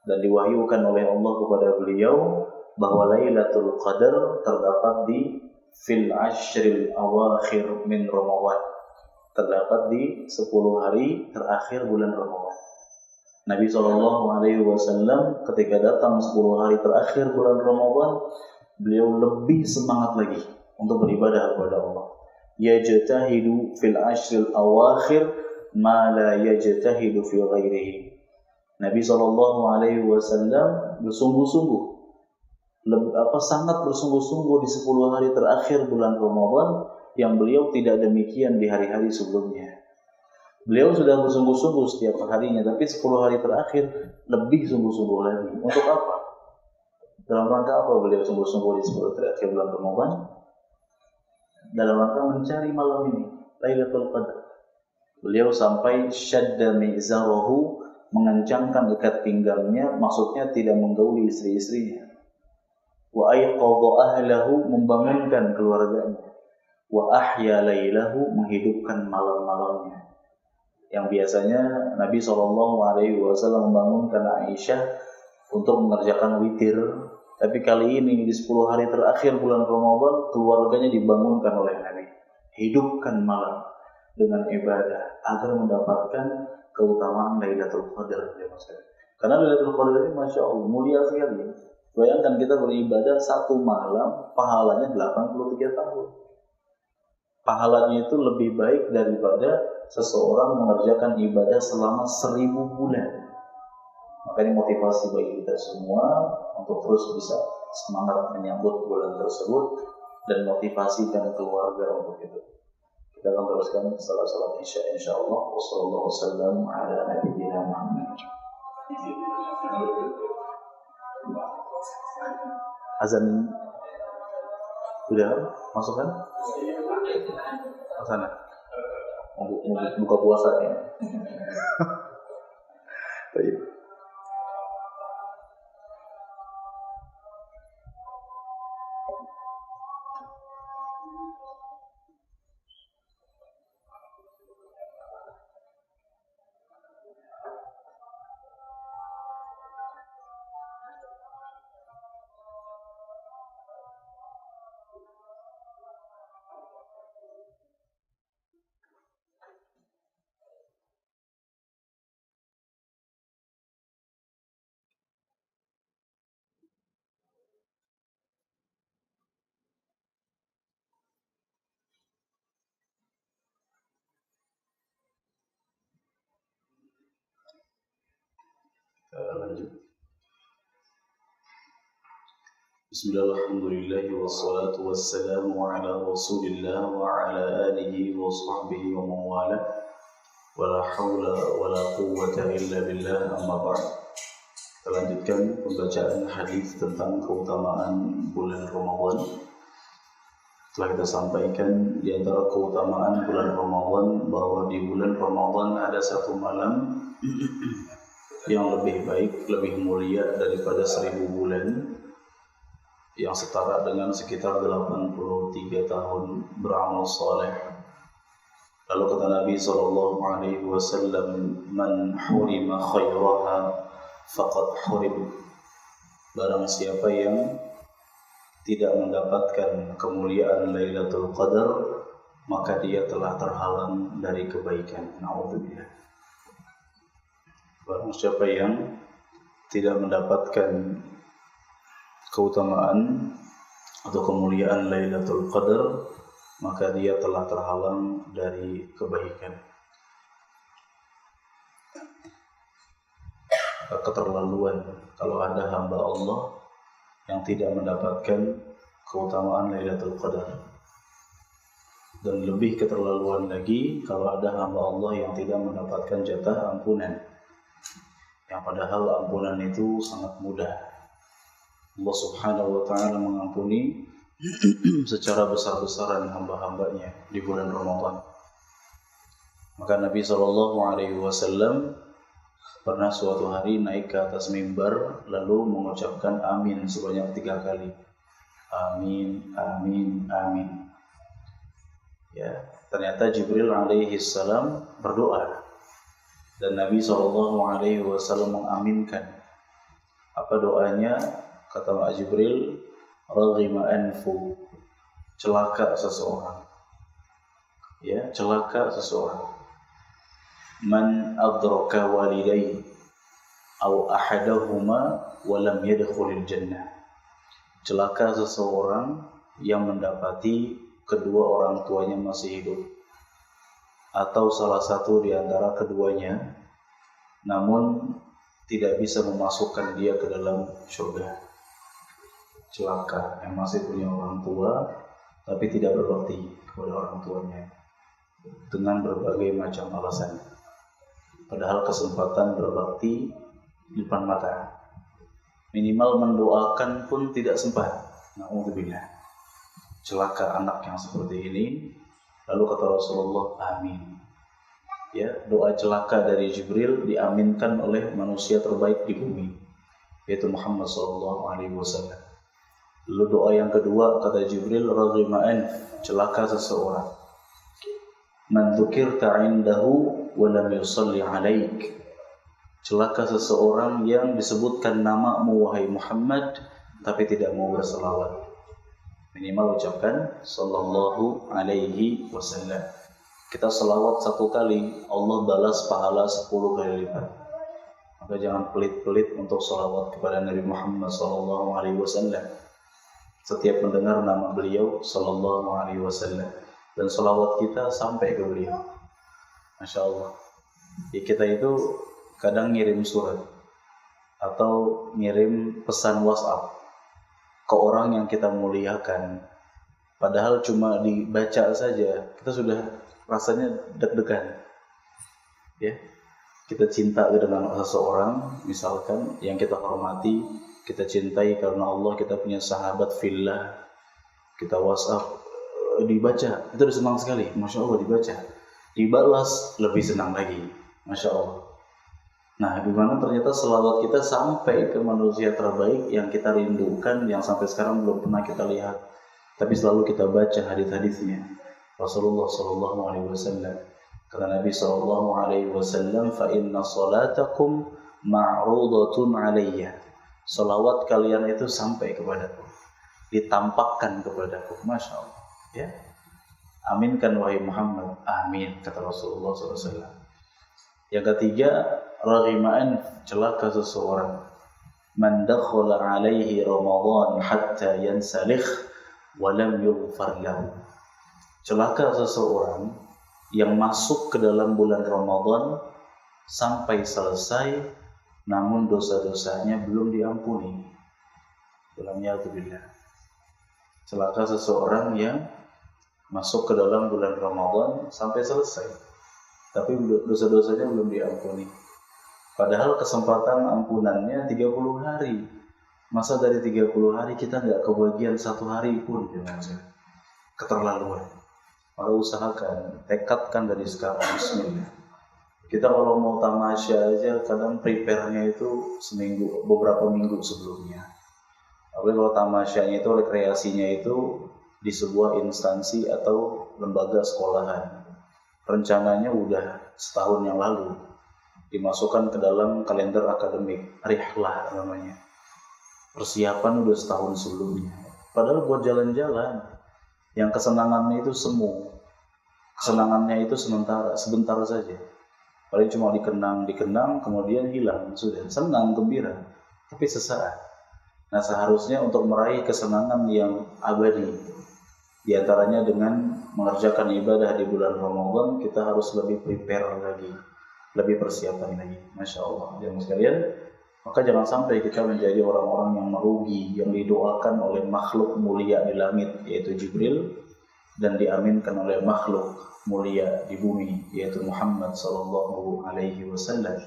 Speaker 1: dan diwahyukan oleh Allah kepada beliau bahwa Lailatul Qadar terdapat di fil ashril awakhir min Ramadan, terdapat di 10 hari terakhir bulan Ramadan. Nabi SAW ketika datang 10 hari terakhir bulan Ramadan, beliau lebih semangat lagi untuk beribadah kepada Allah. Yajtahidu fil ashril awakhir ma la yajtahidu fi ghairihi. Nabi SAW bersungguh-sungguh, sangat bersungguh-sungguh di 10 hari terakhir bulan Ramadan yang beliau tidak demikian di hari-hari sebelumnya. Beliau sudah bersungguh-sungguh setiap harinya, tapi 10 hari terakhir lebih sungguh-sungguh lagi. Untuk apa? Dalam rangka apa beliau sungguh-sungguh di 10 hari terakhir bulan Ramadan? Dalam rangka mencari malam ini, Lailatul Qadar. Beliau sampai syadda mi'zarahu, mengencangkan ikat pinggangnya, maksudnya tidak menggauli istri-istrinya. Wa ayqadha ahlahu, membangunkan keluarganya. Wa ahya lailahu, menghidupkan malam-malamnya. Yang biasanya Nabi SAW membangunkan Aisyah untuk mengerjakan witir, tapi kali ini di 10 hari terakhir bulan Ramadan, keluarganya dibangunkan oleh Nabi. Hidupkan malam dengan ibadah agar mendapatkan keutamaan Lailatul Qadar. Karena Lailatul Qadar ini Masya Allah mulia sekali. Bayangkan kita beribadah 1 malam, pahalanya 83 tahun. Pahalanya itu lebih baik daripada seseorang mengerjakan ibadah selama 1000 bulan. Makanya motivasi bagi kita semua untuk terus bisa semangat menyambut bulan tersebut dan motivasikan keluarga untuk itu. Kita akan teruskan setelah salat Isya insyaallah. Wassallallahu wasallam ala nabiyyina Muhammad. Azan sudah masuk kan? Ke sana. Buka puasa ya. Baik. Lanjut. Bismillahirrahmanirrahim. Wassalatu wassalamu ala Rasulillah wa ala alihi wa sahbihi wa man wala. Wala haula wala quwwata illa billah, amma ba'd. Kita lanjutkan pembacaan hadis tentang keutamaan bulan Ramadan. Telah kita sampaikan di antara keutamaan bulan Ramadan bahwa di bulan Ramadan ada 1 malam yang lebih baik, lebih mulia daripada 1000 bulan, yang setara dengan sekitar 83 tahun beramal saleh. Lalu kata Nabi SAW, man hurima khairaha faqad hurim. Barang siapa yang tidak mendapatkan kemuliaan Lailatul Qadar, maka dia telah terhalang dari kebaikan. Na'udzubillah. Barang siapa yang tidak mendapatkan keutamaan atau kemuliaan Lailatul Qadar, maka dia telah terhalang dari kebaikan. Keterlaluan kalau ada hamba Allah yang tidak mendapatkan keutamaan Lailatul Qadar. Dan lebih keterlaluan lagi kalau ada hamba Allah yang tidak mendapatkan jatah ampunan. Yang padahal ampunan itu sangat mudah. Allah Subhanahu wa ta'ala mengampuni secara besar-besaran hamba-hambanya di bulan Ramadan. Maka Nabi SAW pernah suatu hari naik ke atas mimbar lalu mengucapkan amin sebanyak 3 kali. Amin, amin, amin. Ya, ternyata Jibril alaihi salam berdoa dan Nabi SAW mengaminkan. Apa doanya? Kata Jibril, raghima anfu, celaka seseorang. Ya, celaka seseorang. Man adraka walidayhi aw ahadahuma wa lam yadkhulil jannah. Celaka seseorang yang mendapati kedua orang tuanya masih hidup atau salah satu di antara keduanya namun tidak bisa memasukkan dia ke dalam surga. Celaka yang masih punya orang tua tapi tidak berbakti kepada orang tuanya dengan berbagai macam alasan, padahal kesempatan berbakti di depan mata, minimal mendoakan pun tidak sempat. Na'udzubillah. Celaka anak yang seperti ini. Lalu kata Rasulullah, amin. Ya, doa celaka dari Jibril diaminkan oleh manusia terbaik di bumi, yaitu Muhammad SAW. Lalu doa yang kedua kata Jibril, raghima'an, celaka seseorang. Man dzukirta 'indahu wa lam yusalli 'alaik. Celaka seseorang yang disebutkan namamu wahai Muhammad tapi tidak mau berselawat. Minimal ucapkan sallallahu alaihi wasallam. Kita selawat 1 kali, Allah balas pahala 10 kali lipat. Maka jangan pelit-pelit untuk selawat kepada Nabi Muhammad sallallahu alaihi wasallam. Setiap mendengar nama beliau sallallahu alaihi wasallam dan selawat kita sampai ke beliau. Masya Allah. Ya, kita itu kadang ngirim surat atau ngirim pesan WhatsApp ke orang yang kita muliakan, padahal cuma dibaca saja kita sudah rasanya deg-degan. Ya, kita cinta dengan seseorang misalkan yang kita hormati, kita cintai karena Allah, kita punya sahabat fillah, kita WhatsApp, dibaca, itu udah senang sekali, Masya Allah. Dibaca, dibalas, lebih senang lagi, Masya Allah. Nah, gimana ternyata selawat kita sampai ke manusia terbaik yang kita rindukan, yang sampai sekarang belum pernah kita lihat, tapi selalu kita baca hadis-hadisnya. Rasulullah SAW, kata Nabi SAW, fa inna salatakum ma'rudatun alayya. Salawat kalian itu sampai kepadaku, ditampakkan kepadaku. Masya Allah. Ya, aminkan wahai Muhammad. Amin, kata Rasulullah SAW. Yang ketiga, raghima'an, celaka seseorang. Man dakhala alaihi Ramadan hatta yansalikh wa lam yughfar lahu. Celaka seseorang yang masuk ke dalam bulan Ramadan sampai selesai namun dosa-dosanya belum diampuni. Alhamdulillah. Celaka seseorang yang masuk ke dalam bulan Ramadan sampai selesai tapi dosa-dosanya belum diampuni. Padahal kesempatan ampunannya 30 hari. Masa dari 30 hari kita nggak kebagian 1 hari pun? Keterlaluan. Maka usahakan, tekadkan dari sekarang, bismillah. Kita kalau mau tamasya aja kadang prepare-nya itu seminggu, beberapa minggu sebelumnya. Tapi kalau tamasyanya itu, rekreasinya itu di sebuah instansi atau lembaga sekolahan. rencananya udah setahun yang lalu dimasukkan ke dalam kalender akademik, rihlah namanya. Persiapan udah setahun sebelumnya. Padahal buat jalan-jalan, yang kesenangannya itu semu, kesenangannya itu sebentar saja. Paling cuma dikenang, kemudian hilang, sudah senang, gembira, tapi sesaat. Nah, seharusnya untuk meraih kesenangan yang abadi, diantaranya dengan mengerjakan ibadah di bulan Ramadan, kita harus lebih prepare lagi, lebih persiapan lagi. Masya Allah, jemaah sekalian. Maka jangan sampai kita menjadi orang-orang yang merugi, yang didoakan oleh makhluk mulia di langit, yaitu Jibril, dan diaminkan oleh makhluk mulia di bumi, yaitu Muhammad sallallahu alaihi wasallam.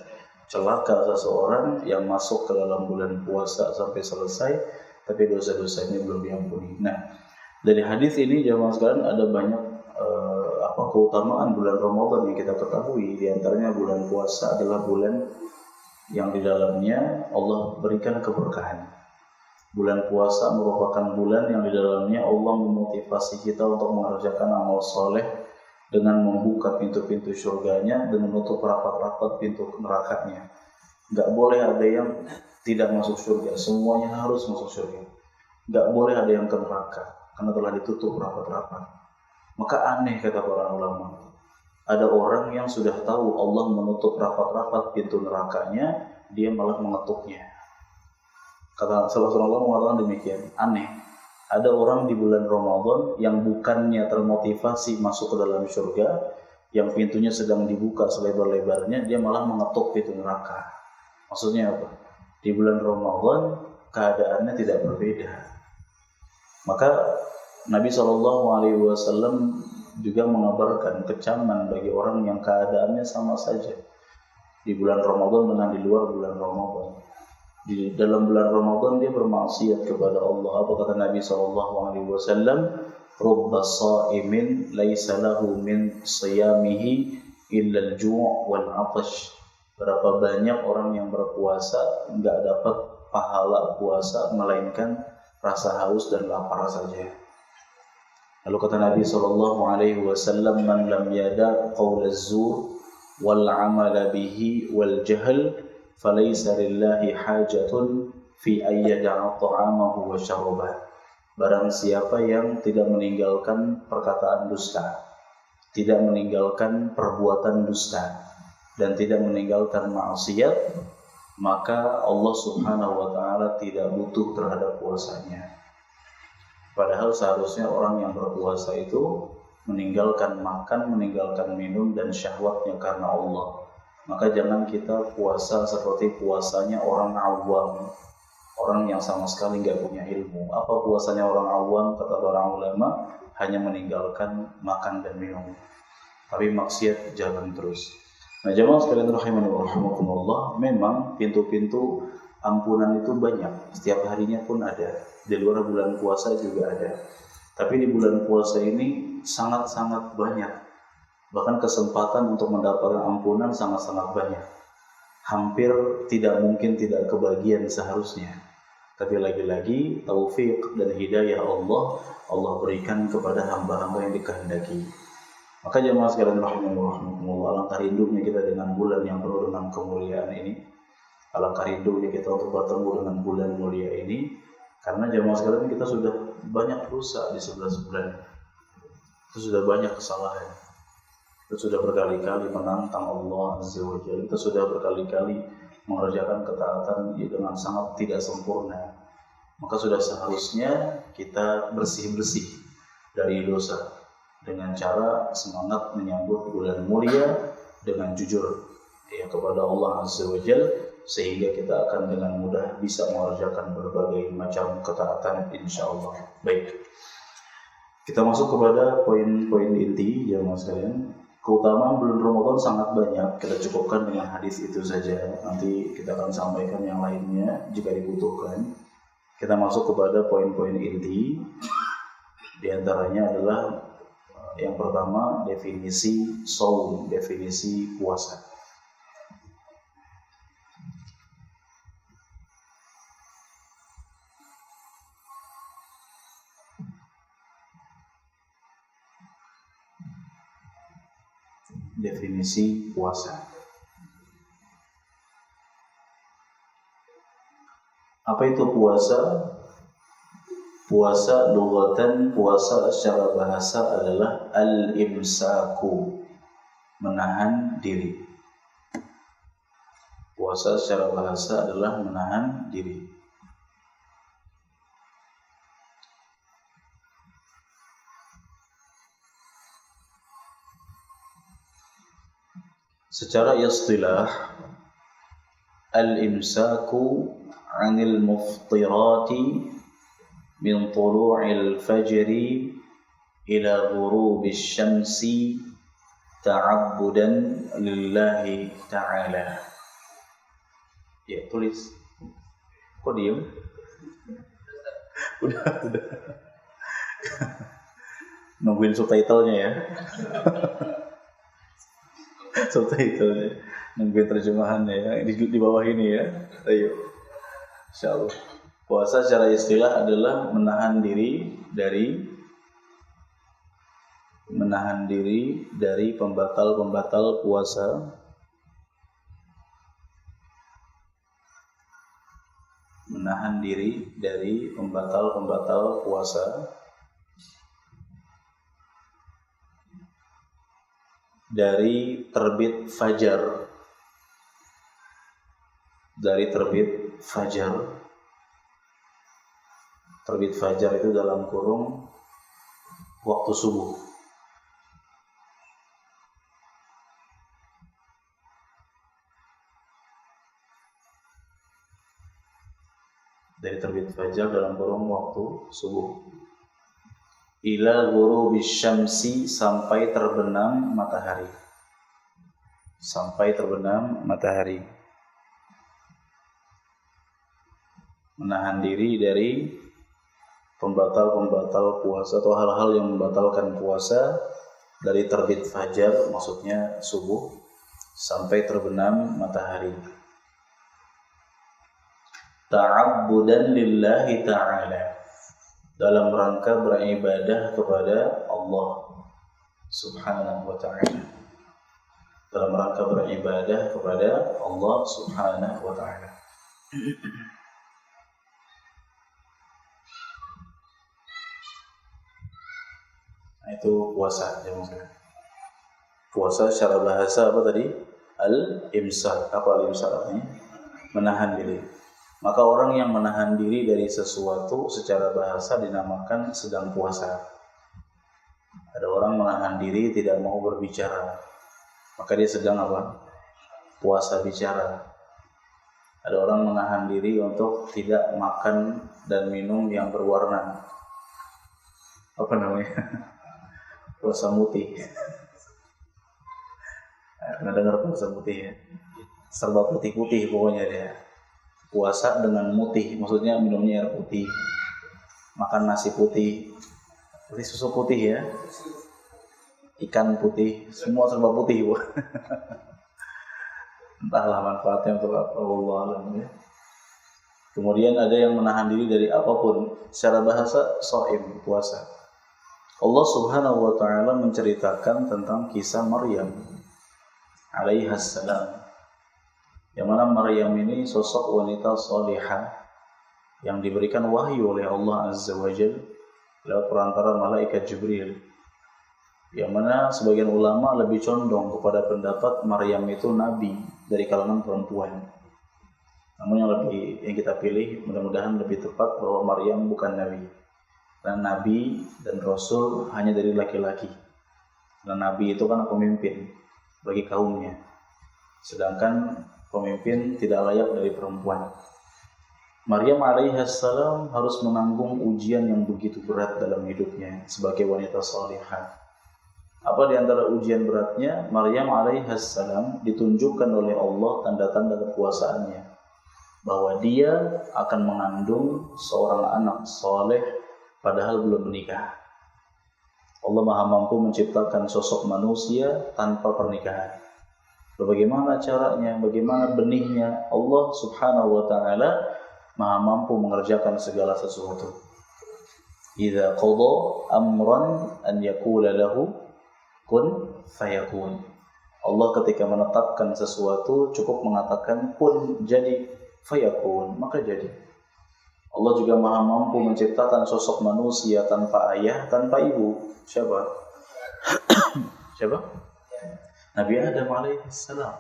Speaker 1: Celaka seseorang yang masuk ke dalam bulan puasa sampai selesai, tapi dosa-dosanya belum diampuni. Nah, dari hadis ini jemaah sekalian ada banyak keutamaan bulan Ramadan yang kita ketahui. Di antaranya bulan puasa adalah bulan yang di dalamnya Allah berikan keberkahan. Bulan puasa merupakan bulan yang di dalamnya Allah memotivasi kita untuk mengerjakan amal soleh dengan membuka pintu-pintu surganya dan menutup rapat-rapat pintu nerakanya. Gak boleh ada yang tidak masuk surga, semuanya harus masuk surga. Gak boleh ada yang ke neraka karena telah ditutup rapat-rapat. Maka aneh kata para ulama, ada orang yang sudah tahu Allah menutup rapat-rapat pintu nerakanya, dia malah mengetuknya. Kata Rasulullah mengatakan demikian, aneh. Ada orang di bulan Ramadan yang bukannya termotivasi masuk ke dalam surga, yang pintunya sedang dibuka selebar-lebarnya, dia malah mengetuk pintu neraka. Maksudnya apa? Di bulan Ramadan keadaannya tidak berbeda. Maka Nabi SAW juga mengabarkan kecaman bagi orang yang keadaannya sama saja di bulan Ramadan dengan di luar bulan Ramadan. Di dalam bulan Ramadan dia bermaksiat kepada Allah. Apa kata Nabi SAW? Rubba sha'imin laisa lahu min siyamihi illa al-ju' wal 'atash. Berapa banyak orang yang berpuasa enggak dapat pahala puasa melainkan rasa haus dan lapar saja. Lalu kata Nabi SAW, man lam yada qaul az-zur wal 'amala bihi wal jahl falaysa lillahi hajatun fi ayyada'a ta'amahu wa syarabah. Barang siapa yang tidak meninggalkan perkataan dusta, tidak meninggalkan perbuatan dusta, dan tidak meninggalkan maksiat, maka Allah Subhanahu wa taala tidak butuh terhadap puasanya. Padahal seharusnya orang yang berpuasa itu meninggalkan makan, meninggalkan minum dan syahwatnya karena Allah. Maka jangan kita puasa seperti puasanya orang awam, orang yang sama sekali nggak punya ilmu. Apa puasanya orang awam? Kata para ulama, hanya meninggalkan makan dan minum, tapi maksiat jalan terus. Nah, jemaah sekalian rahimani wa rahimakumullah, memang pintu-pintu ampunan itu banyak, setiap harinya pun ada. Di luar bulan puasa juga ada. Tapi di bulan puasa ini sangat-sangat banyak. Bahkan kesempatan untuk mendapatkan ampunan sangat-sangat banyak. Hampir tidak mungkin tidak kebagian seharusnya. Tapi lagi-lagi taufik dan hidayah Allah berikan kepada hamba-hamba yang dikehendaki. Maka jemaah sekalian rahimahumullah, alangkah rindunya kita dengan bulan yang penuh dengan kemuliaan ini. Alangkah rindunya kita untuk bertemu dengan bulan mulia ini. Karena jemaah sekalian kita sudah banyak dosa di 11 bulan. Kita sudah banyak kesalahan. Kita sudah berkali-kali menantang Allah Azza wa Jalla. Kita sudah berkali-kali mengerjakan ketaatan dengan sangat tidak sempurna. Maka sudah seharusnya kita bersih-bersih dari dosa dengan cara semangat menyambut bulan mulia dengan jujur ya kepada Allah Azza wa Jalla, sehingga kita akan dengan mudah bisa mengerjakan berbagai macam ketaatan insyaallah. Baik, kita masuk kepada poin-poin inti jemaah sekalian. Keutamaan bulan Ramadan sangat banyak, kita cukupkan dengan hadis itu saja. Nanti kita akan sampaikan yang lainnya jika dibutuhkan. Kita masuk kepada poin-poin inti. Di antaranya adalah yang pertama, definisi shaum, definisi puasa. definisi puasa. Apa itu puasa? Puasa lughatan, puasa secara bahasa adalah al-imsaku, menahan diri. Puasa secara bahasa adalah menahan diri. Secara istilah, al-imsaku 'anil muftirati min tulu'il fajri ila ghurubish syamsi ta'abbudan lillahi ta'ala. Ya, tulis. Kok diem? Udah. Nungguin subtitlenya ya. Subtitlenya. Nungguin terjemahannya ya. Di bawah ini ya. Ayo. Insyaallah. Puasa secara istilah adalah menahan diri dari pembatal-pembatal puasa. Menahan diri dari pembatal-pembatal puasa dari terbit fajar. Dari terbit fajar. Terbit fajar itu dalam kurung waktu subuh. Dari terbit fajar dalam kurung waktu subuh. Ila ghurubis syamsi, sampai terbenam matahari. Sampai terbenam matahari. Menahan diri dari pembatal-pembatal puasa atau hal-hal yang membatalkan puasa dari terbit fajar, maksudnya subuh, sampai terbenam matahari. Ta'abbudan lillahi ta'ala, dalam rangka beribadah kepada Allah Subhanahu wa ta'ala. Dalam rangka beribadah kepada Allah Subhanahu wa ta'ala. Nah, itu puasa. Puasa secara bahasa apa tadi? Al-imsak. Apa al-imsak artinya? Menahan diri. Maka orang yang menahan diri dari sesuatu secara bahasa dinamakan sedang puasa. Ada orang menahan diri tidak mau berbicara, maka dia sedang apa? Puasa bicara. Ada orang menahan diri untuk tidak makan dan minum yang berwarna. Apa namanya? Puasa mutih. Pernah dengar puasa mutih ya? Serba putih-putih pokoknya dia. Puasa dengan mutih, maksudnya minumnya air putih, makan nasi putih, susu putih ya, ikan putih, semua serba putih bu. Entahlah manfaatnya untuk apa, wallahu a'lam ya. Kemudian ada yang menahan diri dari apapun, secara bahasa shaim, puasa. Allah Subhanahu wa ta'ala menceritakan tentang kisah Maryam alaihas salam, yang mana Maryam ini sosok wanita salihah yang diberikan wahyu oleh Allah Azza wa Jalla lewat perantara malaikat Jibril. Yang mana sebagian ulama lebih condong kepada pendapat Maryam itu nabi dari kalangan perempuan. Namun yang kita pilih mudah-mudahan lebih tepat bahwa Maryam bukan nabi. Dan nabi dan rasul hanya dari laki-laki. Dan nabi itu kan pemimpin bagi kaumnya. Sedangkan pemimpin tidak layak dari perempuan. Maryam alaihissalam harus menanggung ujian yang begitu berat dalam hidupnya sebagai wanita salihah. Apa di antara ujian beratnya? Maryam alaihissalam ditunjukkan oleh Allah tanda-tanda kekuasaannya, bahwa dia akan mengandung seorang anak saleh padahal belum menikah. Allah Maha mampu menciptakan sosok manusia tanpa pernikahan. Bagaimana caranya, bagaimana benihnya, Allah Subhanahu wa ta'ala Maha mampu mengerjakan segala sesuatu. Idza qada amran an yaqula lahu kun fayakun. Allah ketika menetapkan sesuatu cukup mengatakan kun, jadi, fayakun, maka jadi. Allah juga maha mampu menciptakan sosok manusia tanpa ayah, tanpa ibu. Siapa? Siapa? Nabi Adam alaihissalam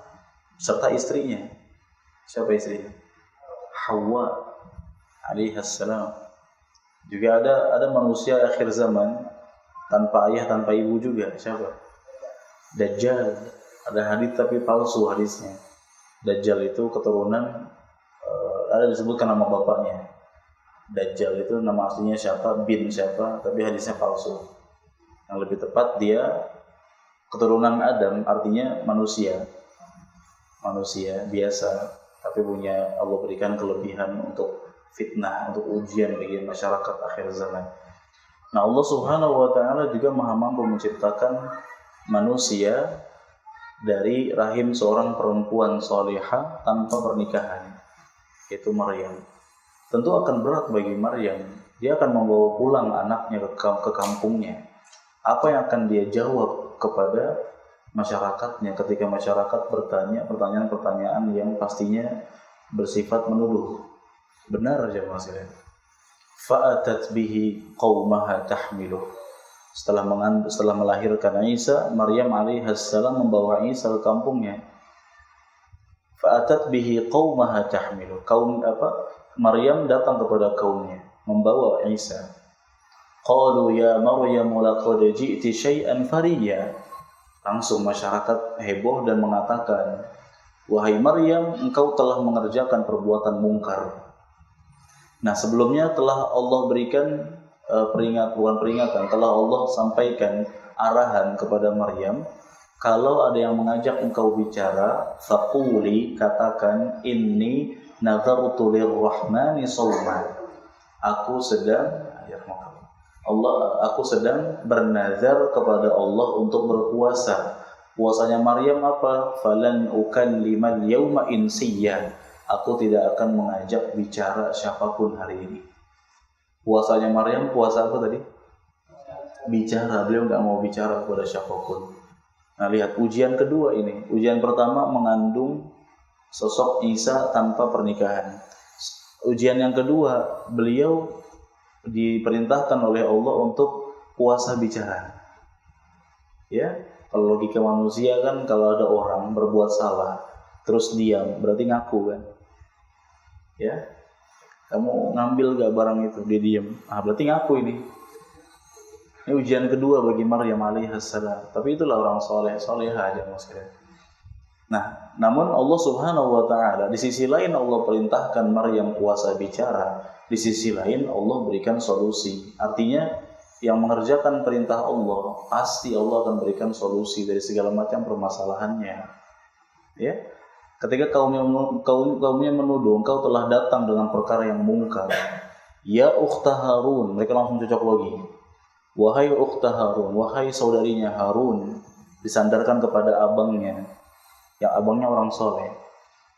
Speaker 1: serta istrinya. Siapa istrinya? Hawa alaihissalam. Juga ada manusia akhir zaman tanpa ayah, tanpa ibu juga. Siapa? Dajjal. Ada hadis tapi palsu hadisnya. Dajjal itu keturunan ada disebutkan nama bapaknya. Dajjal itu nama aslinya siapa, bin siapa, tapi hadisnya palsu. Yang lebih tepat dia keturunan Adam, artinya manusia biasa, tapi punya Allah berikan kelebihan untuk fitnah, untuk ujian bagi masyarakat akhir zaman. Nah, Allah Subhanahu wa taala juga maha mampu menciptakan manusia dari rahim seorang perempuan salihah tanpa pernikahan, yaitu Maryam. Tentu akan berat bagi Maryam. Dia akan membawa pulang anaknya ke kampungnya. Apa yang akan dia jawab kepada masyarakatnya ketika masyarakat bertanya pertanyaan-pertanyaan yang pastinya bersifat menuduh? Benar jemaah sekalian. Fa'atat bihi qaumaha tahmiluh. Setelah melahirkan Isa, Maryam alaihissalam membawa Isa ke kampungnya. Fa'atat bihi qaumaha tahmiluh. Maryam datang kepada kaumnya membawa Isa. Qalu ya Maryam laqad ji'ti syai'an fariyya. Langsung masyarakat heboh dan mengatakan, wahai Maryam, engkau telah mengerjakan perbuatan mungkar. Nah, sebelumnya telah Allah berikan peringatan, telah Allah sampaikan arahan kepada Maryam, kalau ada yang mengajak engkau bicara, faquli, katakan, inni nazartu lirrahmani shawman. Aku sedang bernazar kepada Allah untuk berpuasa. Puasanya Maryam apa? Falan ukallimal yauma insiyya. Aku tidak akan mengajak bicara siapapun hari ini. Puasanya Maryam, puasa apa tadi? Bicara. Beliau nggak mau bicara kepada siapapun. Nah, lihat ujian kedua ini. Ujian pertama mengandung sosok Isa tanpa pernikahan. Ujian yang kedua, beliau diperintahkan oleh Allah untuk puasa bicara. Ya, kalau logika manusia kan kalau ada orang berbuat salah terus diam, berarti ngaku kan? Ya, kamu ngambil gak barang itu, dia diam. Berarti ngaku ini. Ini ujian kedua bagi Maryam alaihissalam. Tapi itulah orang solehah aja maksudnya. Nah, namun Allah Subhanahu wa taala di sisi lain Allah perintahkan Maryam puasa bicara, di sisi lain Allah berikan solusi. Artinya yang mengerjakan perintah Allah pasti Allah akan berikan solusi dari segala macam permasalahannya. Ya. Ketika kaumnya menuduh engkau telah datang dengan perkara yang mungkar, ya ukhta Harun, mereka langsung cocok lagi. Wahai ukhta Harun, wahai saudarinya Harun, disandarkan kepada abangnya, yang abangnya orang soleh.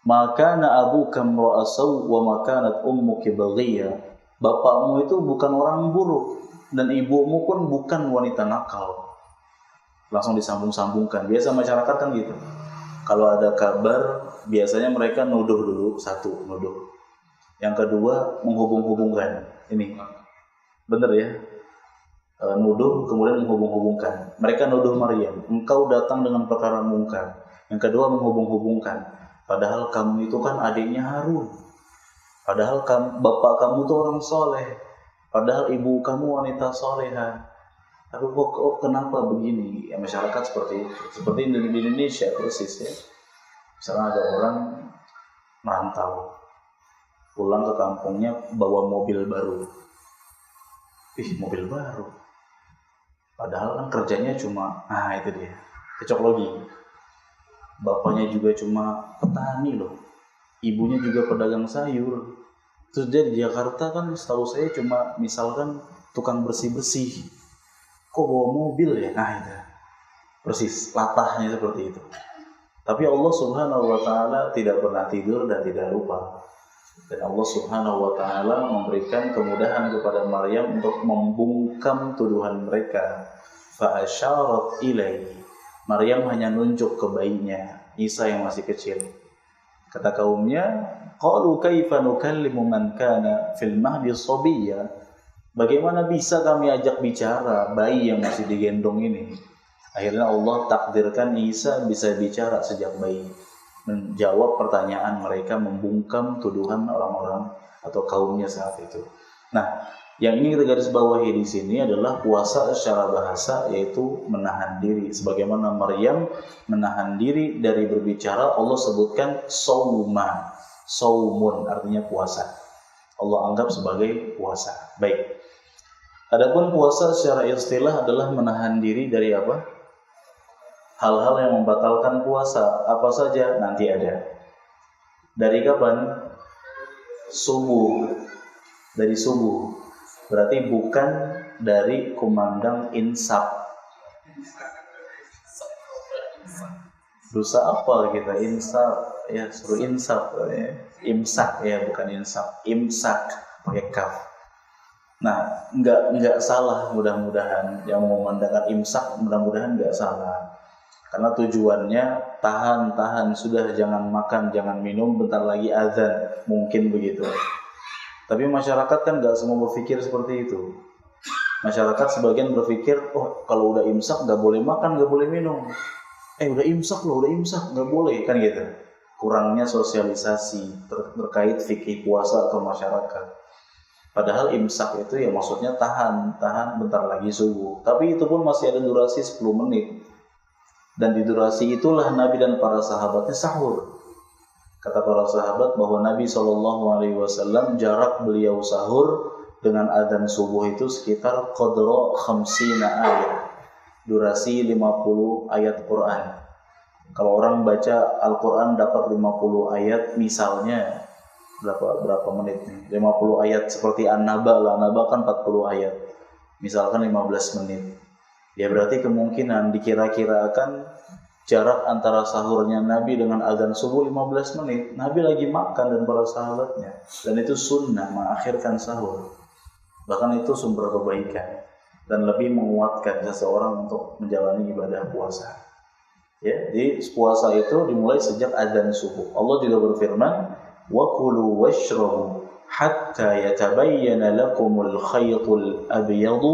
Speaker 1: Maka na abuka mra'asaw wa makanat ummuki baghiyah. Bapakmu itu bukan orang buruk dan ibumu pun bukan wanita nakal. Langsung disambung-sambungkan. Biasa masyarakat kan gitu. Kalau ada kabar, biasanya mereka nuduh dulu, satu nuduh. Yang kedua menghubung-hubungkan. Ini benar ya? Nuduh kemudian menghubung-hubungkan. Mereka nuduh Maryam, engkau datang dengan perkara mungkar. Yang kedua menghubung-hubungkan. Padahal kamu itu kan adiknya Harun. Padahal bapak kamu itu orang soleh. Padahal ibu kamu wanita soleha. Tapi kok kenapa begini? Ya, masyarakat seperti itu. Seperti di Indonesia persis ya. Misalnya ada orang merantau, pulang ke kampungnya bawa mobil baru. Mobil baru. Padahal kan kerjanya cuma, itu dia, cocok lagi. Bapaknya juga cuma petani loh. Ibunya juga pedagang sayur. Terus dia di Jakarta kan setahu saya cuma misalkan tukang bersih-bersih. Kok bawa mobil ya? Itu. Persis, latahnya seperti itu. Tapi Allah Subhanahu wa taala tidak pernah tidur dan tidak lupa. Dan Allah Subhanahu wa taala memberikan kemudahan kepada Maryam untuk membungkam tuduhan mereka. Fa asyarat ilaihi. Maryam hanya nunjuk ke bayinya, Isa yang masih kecil. Kata kaumnya, qalu kaifa nukallimu man kana fil mahdi sabiyya? Bagaimana bisa kami ajak bicara bayi yang masih digendong ini? Akhirnya Allah takdirkan Isa bisa bicara sejak bayi, menjawab pertanyaan mereka, membungkam tuduhan orang-orang atau kaumnya saat itu. Nah, yang ingin kita garis bawahi di sini adalah puasa secara bahasa, yaitu menahan diri. Sebagaimana Maryam menahan diri dari berbicara, Allah sebutkan sauma, saumun artinya puasa. Allah anggap sebagai puasa. Baik. Adapun puasa secara istilah adalah menahan diri dari apa? Hal-hal yang membatalkan puasa. Apa saja? Nanti ada. Dari kapan? Subuh. Dari subuh. Berarti bukan dari kumandang imsak. Dosa apa kita? Imsak. Ya, suruh imsak. Imsak ya, bukan imsak. Imsak pakai kaf. Nah, enggak salah, mudah-mudahan yang memandangkan imsak mudah-mudahan enggak salah. Karena tujuannya tahan, sudah jangan makan, jangan minum, bentar lagi azan, mungkin begitu. Tapi masyarakat kan nggak semua berpikir seperti itu. Masyarakat sebagian berpikir, oh kalau udah imsak nggak boleh makan, nggak boleh minum. Udah imsak loh, udah imsak nggak boleh, kan gitu. Kurangnya sosialisasi terkait fikih puasa ke masyarakat. Padahal imsak itu ya maksudnya tahan bentar lagi subuh. Tapi itu pun masih ada durasi 10 menit. Dan di durasi itulah Nabi dan para sahabatnya sahur. Kata para sahabat bahwa Nabi SAW jarak beliau sahur dengan adzan subuh itu sekitar qadra 50 ayat. Durasi 50 ayat Quran. Kalau orang baca Al-Quran dapat 50 ayat, misalnya berapa menit nih? 50 ayat seperti An-Naba lah. An-Naba kan 40 ayat. Misalkan 15 menit. Ya berarti kemungkinan dikira-kirakan jarak antara sahurnya Nabi dengan azan subuh 15 menit. Nabi lagi makan dan para sahabatnya. Dan itu sunnah, mengakhirkan sahur. Bahkan itu sumber kebaikan. Dan lebih menguatkan seseorang untuk menjalani ibadah puasa. Ya, jadi puasa itu dimulai sejak azan subuh. Allah juga berfirman, وَكُلُوا وَاشْرَبُوا حَتَّى يَتَبَيَّنَ لَكُمُ الْخَيْطُ الْأَبْيَضُ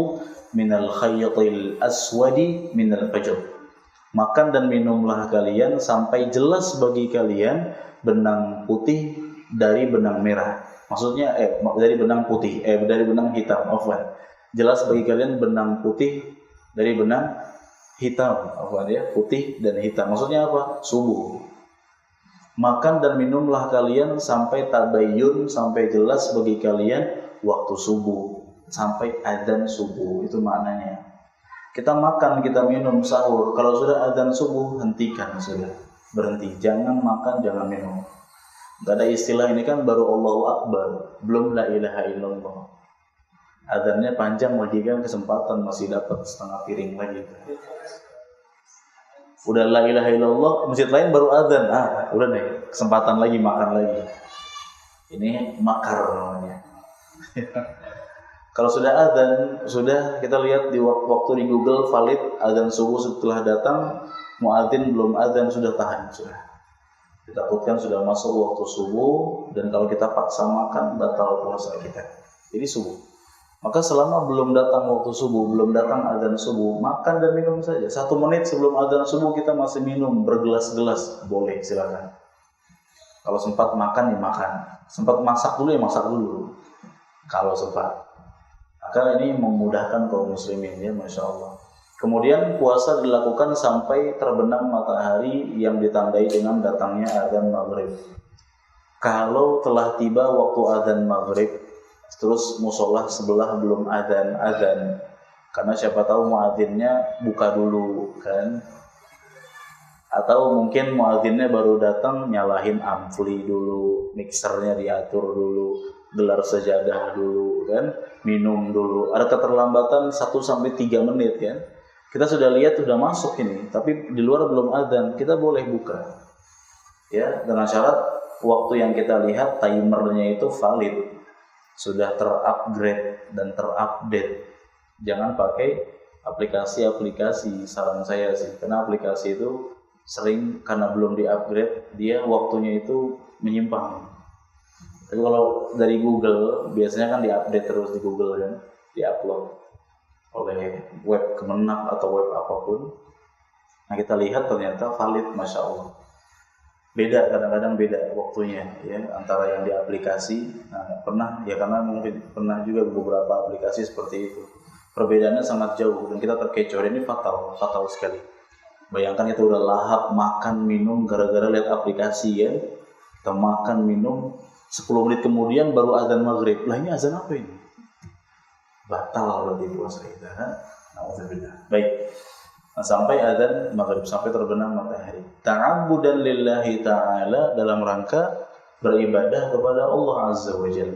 Speaker 1: مِنَ الْخَيْطِ الْأَسْوَدِ مِنَ الْفَجْرِ. Makan dan minumlah kalian sampai jelas bagi kalian benang putih dari benang merah. Maksudnya dari benang putih, dari benang hitam. Jelas bagi kalian benang putih dari benang hitam. Putih dan hitam. Maksudnya apa? Subuh. Makan dan minumlah kalian sampai tabayyun, sampai jelas bagi kalian waktu subuh, sampai adzan subuh. Itu maknanya. Kita makan, kita minum sahur. Kalau sudah adzan subuh, hentikan sudah. Berhenti. Jangan makan, jangan minum. Gak ada istilah ini kan baru Allahu Akbar. Belum la ilaha illallah. Adzannya panjang lagi kan, kesempatan masih dapat setengah piring lagi. Udah la ilaha illallah, masjid lain baru adzan. Udah nih, kesempatan lagi, makan lagi. Ini makar namanya. Kalau sudah adzan, sudah kita lihat di waktu di Google valid adzan subuh setelah datang, muadzin belum adzan sudah tahan sudah. Ditakutkan sudah masuk waktu subuh dan kalau kita paksa makan batal puasa kita. Jadi subuh. Maka selama belum datang waktu subuh, belum datang adzan subuh, makan dan minum saja. 1 menit sebelum adzan subuh kita masih minum bergelas-gelas, boleh silakan. Kalau sempat makan ya makan, sempat masak dulu ya masak dulu. Kalau sempat. Maka ini memudahkan kaum muslimin ya, Masya Allah. Kemudian puasa dilakukan sampai terbenam matahari yang ditandai dengan datangnya adzan maghrib. Kalau telah tiba waktu adzan maghrib, terus musola sebelah belum adzan, karena siapa tahu muadzinnya buka dulu kan, atau mungkin muadzinnya baru datang nyalahin ampli dulu, mixernya diatur dulu, gelar sajadah dulu kan, minum dulu. Ada keterlambatan 1-3 menit kan. Kita sudah lihat sudah masuk ini, tapi di luar belum adzan, kita boleh buka. Ya, dengan syarat waktu yang kita lihat timernya itu valid. Sudah terupgrade dan terupdate. Jangan pakai aplikasi saran saya sih, karena aplikasi itu sering karena belum di-upgrade, dia waktunya itu menyimpang. Tapi kalau dari Google, biasanya kan di-update terus di Google kan, di-upload oleh web Kemenak atau web apapun. Nah kita lihat ternyata valid, Masya Allah. Beda, kadang-kadang beda waktunya ya antara yang di aplikasi. Nah, pernah ya, karena mungkin pernah juga beberapa aplikasi seperti itu. Perbedaannya sangat jauh dan kita terkecoh. Ini fatal sekali. Bayangkan itu udah lahap makan minum gara-gara lihat aplikasi ya. Kita makan minum 10 menit kemudian baru azan maghrib. Lah ini azan apa ini? Batal berarti puasa kita. Alhamdulillah. Baik. Nah, sampai azan maghrib, sampai terbenam matahari. Ta'abbudan lillahi ta'ala, dalam rangka beribadah kepada Allah Azza wa Jalla.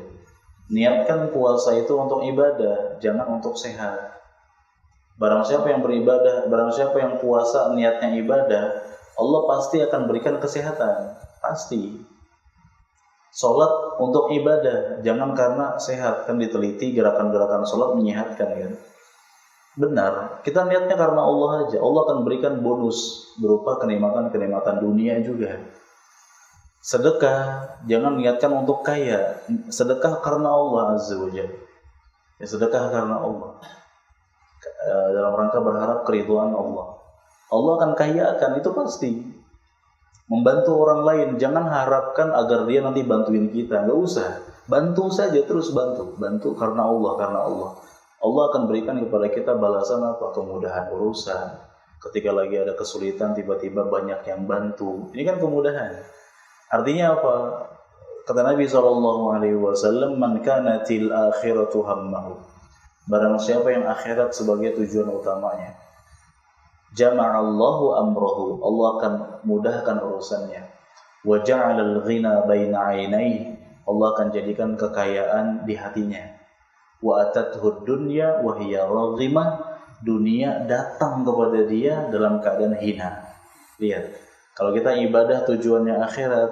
Speaker 1: Niatkan puasa itu untuk ibadah, jangan untuk sehat. Barang siapa yang beribadah, barang siapa yang puasa niatnya ibadah, Allah pasti akan berikan kesehatan. Pasti. Salat untuk ibadah, jangan karena sehat. Kan diteliti gerakan-gerakan salat menyehatkan kan. Benar, kita niatnya karena Allah aja. Allah akan berikan bonus berupa kenikmatan-kenikmatan dunia juga. Sedekah, jangan niatkan untuk kaya. Sedekah karena Allah Azza wa Jalla. Ya, sedekah karena Allah. Dalam rangka berharap keridhaan Allah. Allah akan kayakan, itu pasti. Membantu orang lain, jangan harapkan agar dia nanti bantuin kita. Nggak usah, bantu saja, terus bantu. Bantu karena Allah, karena Allah. Allah akan berikan kepada kita balasan apa? Kemudahan urusan. Ketika lagi ada kesulitan, tiba-tiba banyak yang bantu. Ini kan kemudahan. Artinya apa? Kata Nabi SAW, "Man kanatil akhiratu hammahu." Barang siapa yang akhirat sebagai tujuan utamanya, jama'allahu amrahu. Allah akan mudahkan urusannya. Wa ja'alal ghina baina 'ainaihi. Allah akan jadikan kekayaan di hatinya. Wa atathud dunya wa hiya raghimah. Dunia datang kepada dia dalam keadaan hina. Lihat, kalau kita ibadah tujuannya akhirat,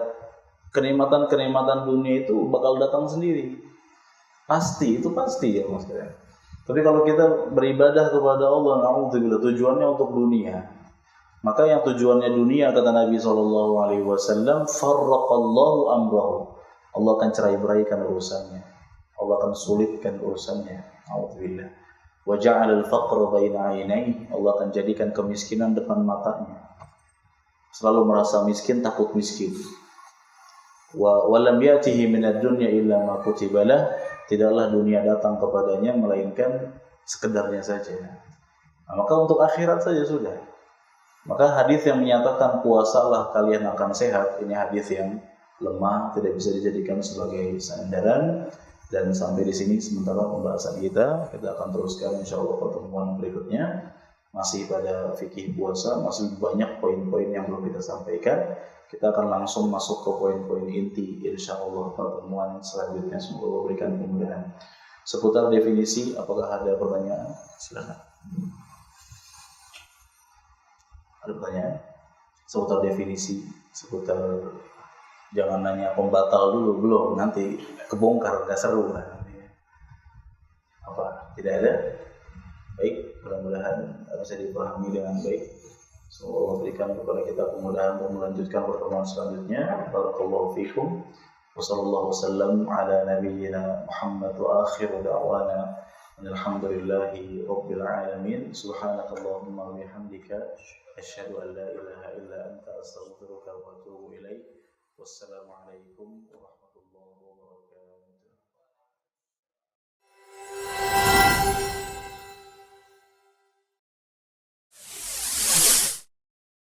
Speaker 1: kenikmatan-kenikmatan dunia itu bakal datang sendiri. Pasti, itu pasti ya Mas. Tapi kalau kita beribadah kepada Allah, na'udzubillah, tujuannya untuk dunia, maka yang tujuannya dunia, kata Nabi SAW, farraqallahu amrahu. Allah akan cerai-beraikan urusannya. Allah akan sulitkan urusannya. Alhamdulillah. Wa ja'alal faqra baina 'ainaihi. Allah akan jadikan kemiskinan depan matanya. Selalu merasa miskin, takut miskin. Wa lam yatihi minad dunya illa ma kutiba lah. Tidaklah dunia datang kepadanya melainkan sekedarnya saja. Nah, maka untuk akhirat saja sudah. Maka hadis yang menyatakan puasalah kalian akan sehat, ini hadis yang lemah, tidak bisa dijadikan sebagai sandaran. Dan sampai di sini sementara pembahasan kita akan teruskan insyaallah pertemuan berikutnya, masih pada fikih puasa, masih banyak poin-poin yang belum kita sampaikan. Kita akan langsung masuk ke poin-poin inti insyaallah pertemuan selanjutnya. Semoga Allah berikan kemudahan. Seputar definisi, apakah ada pertanyaan? Silakan. Ada pertanyaan? Seputar definisi, seputar, jangan nanya pembatal dulu, belum, nanti kebongkar, nggak seru lah. Apa? Tidak ada? Baik, mudah-mudahan bisa dipahami dengan baik. Semoga Allah berikan kepada kita kemudahan untuk melanjutkan pertemuan selanjutnya. Barakallahu fikum. Wassallallahu wasallam ala nabiyyina Muhammad wa akhiru da'wana alhamdulillahi rabbil alamin. Subhanakallahumma wa bihamdika asyhadu an la ilaha illa anta astaghfiruka wa atubu ilaik. Wassalamualaikum warahmatullahi wabarakatuh.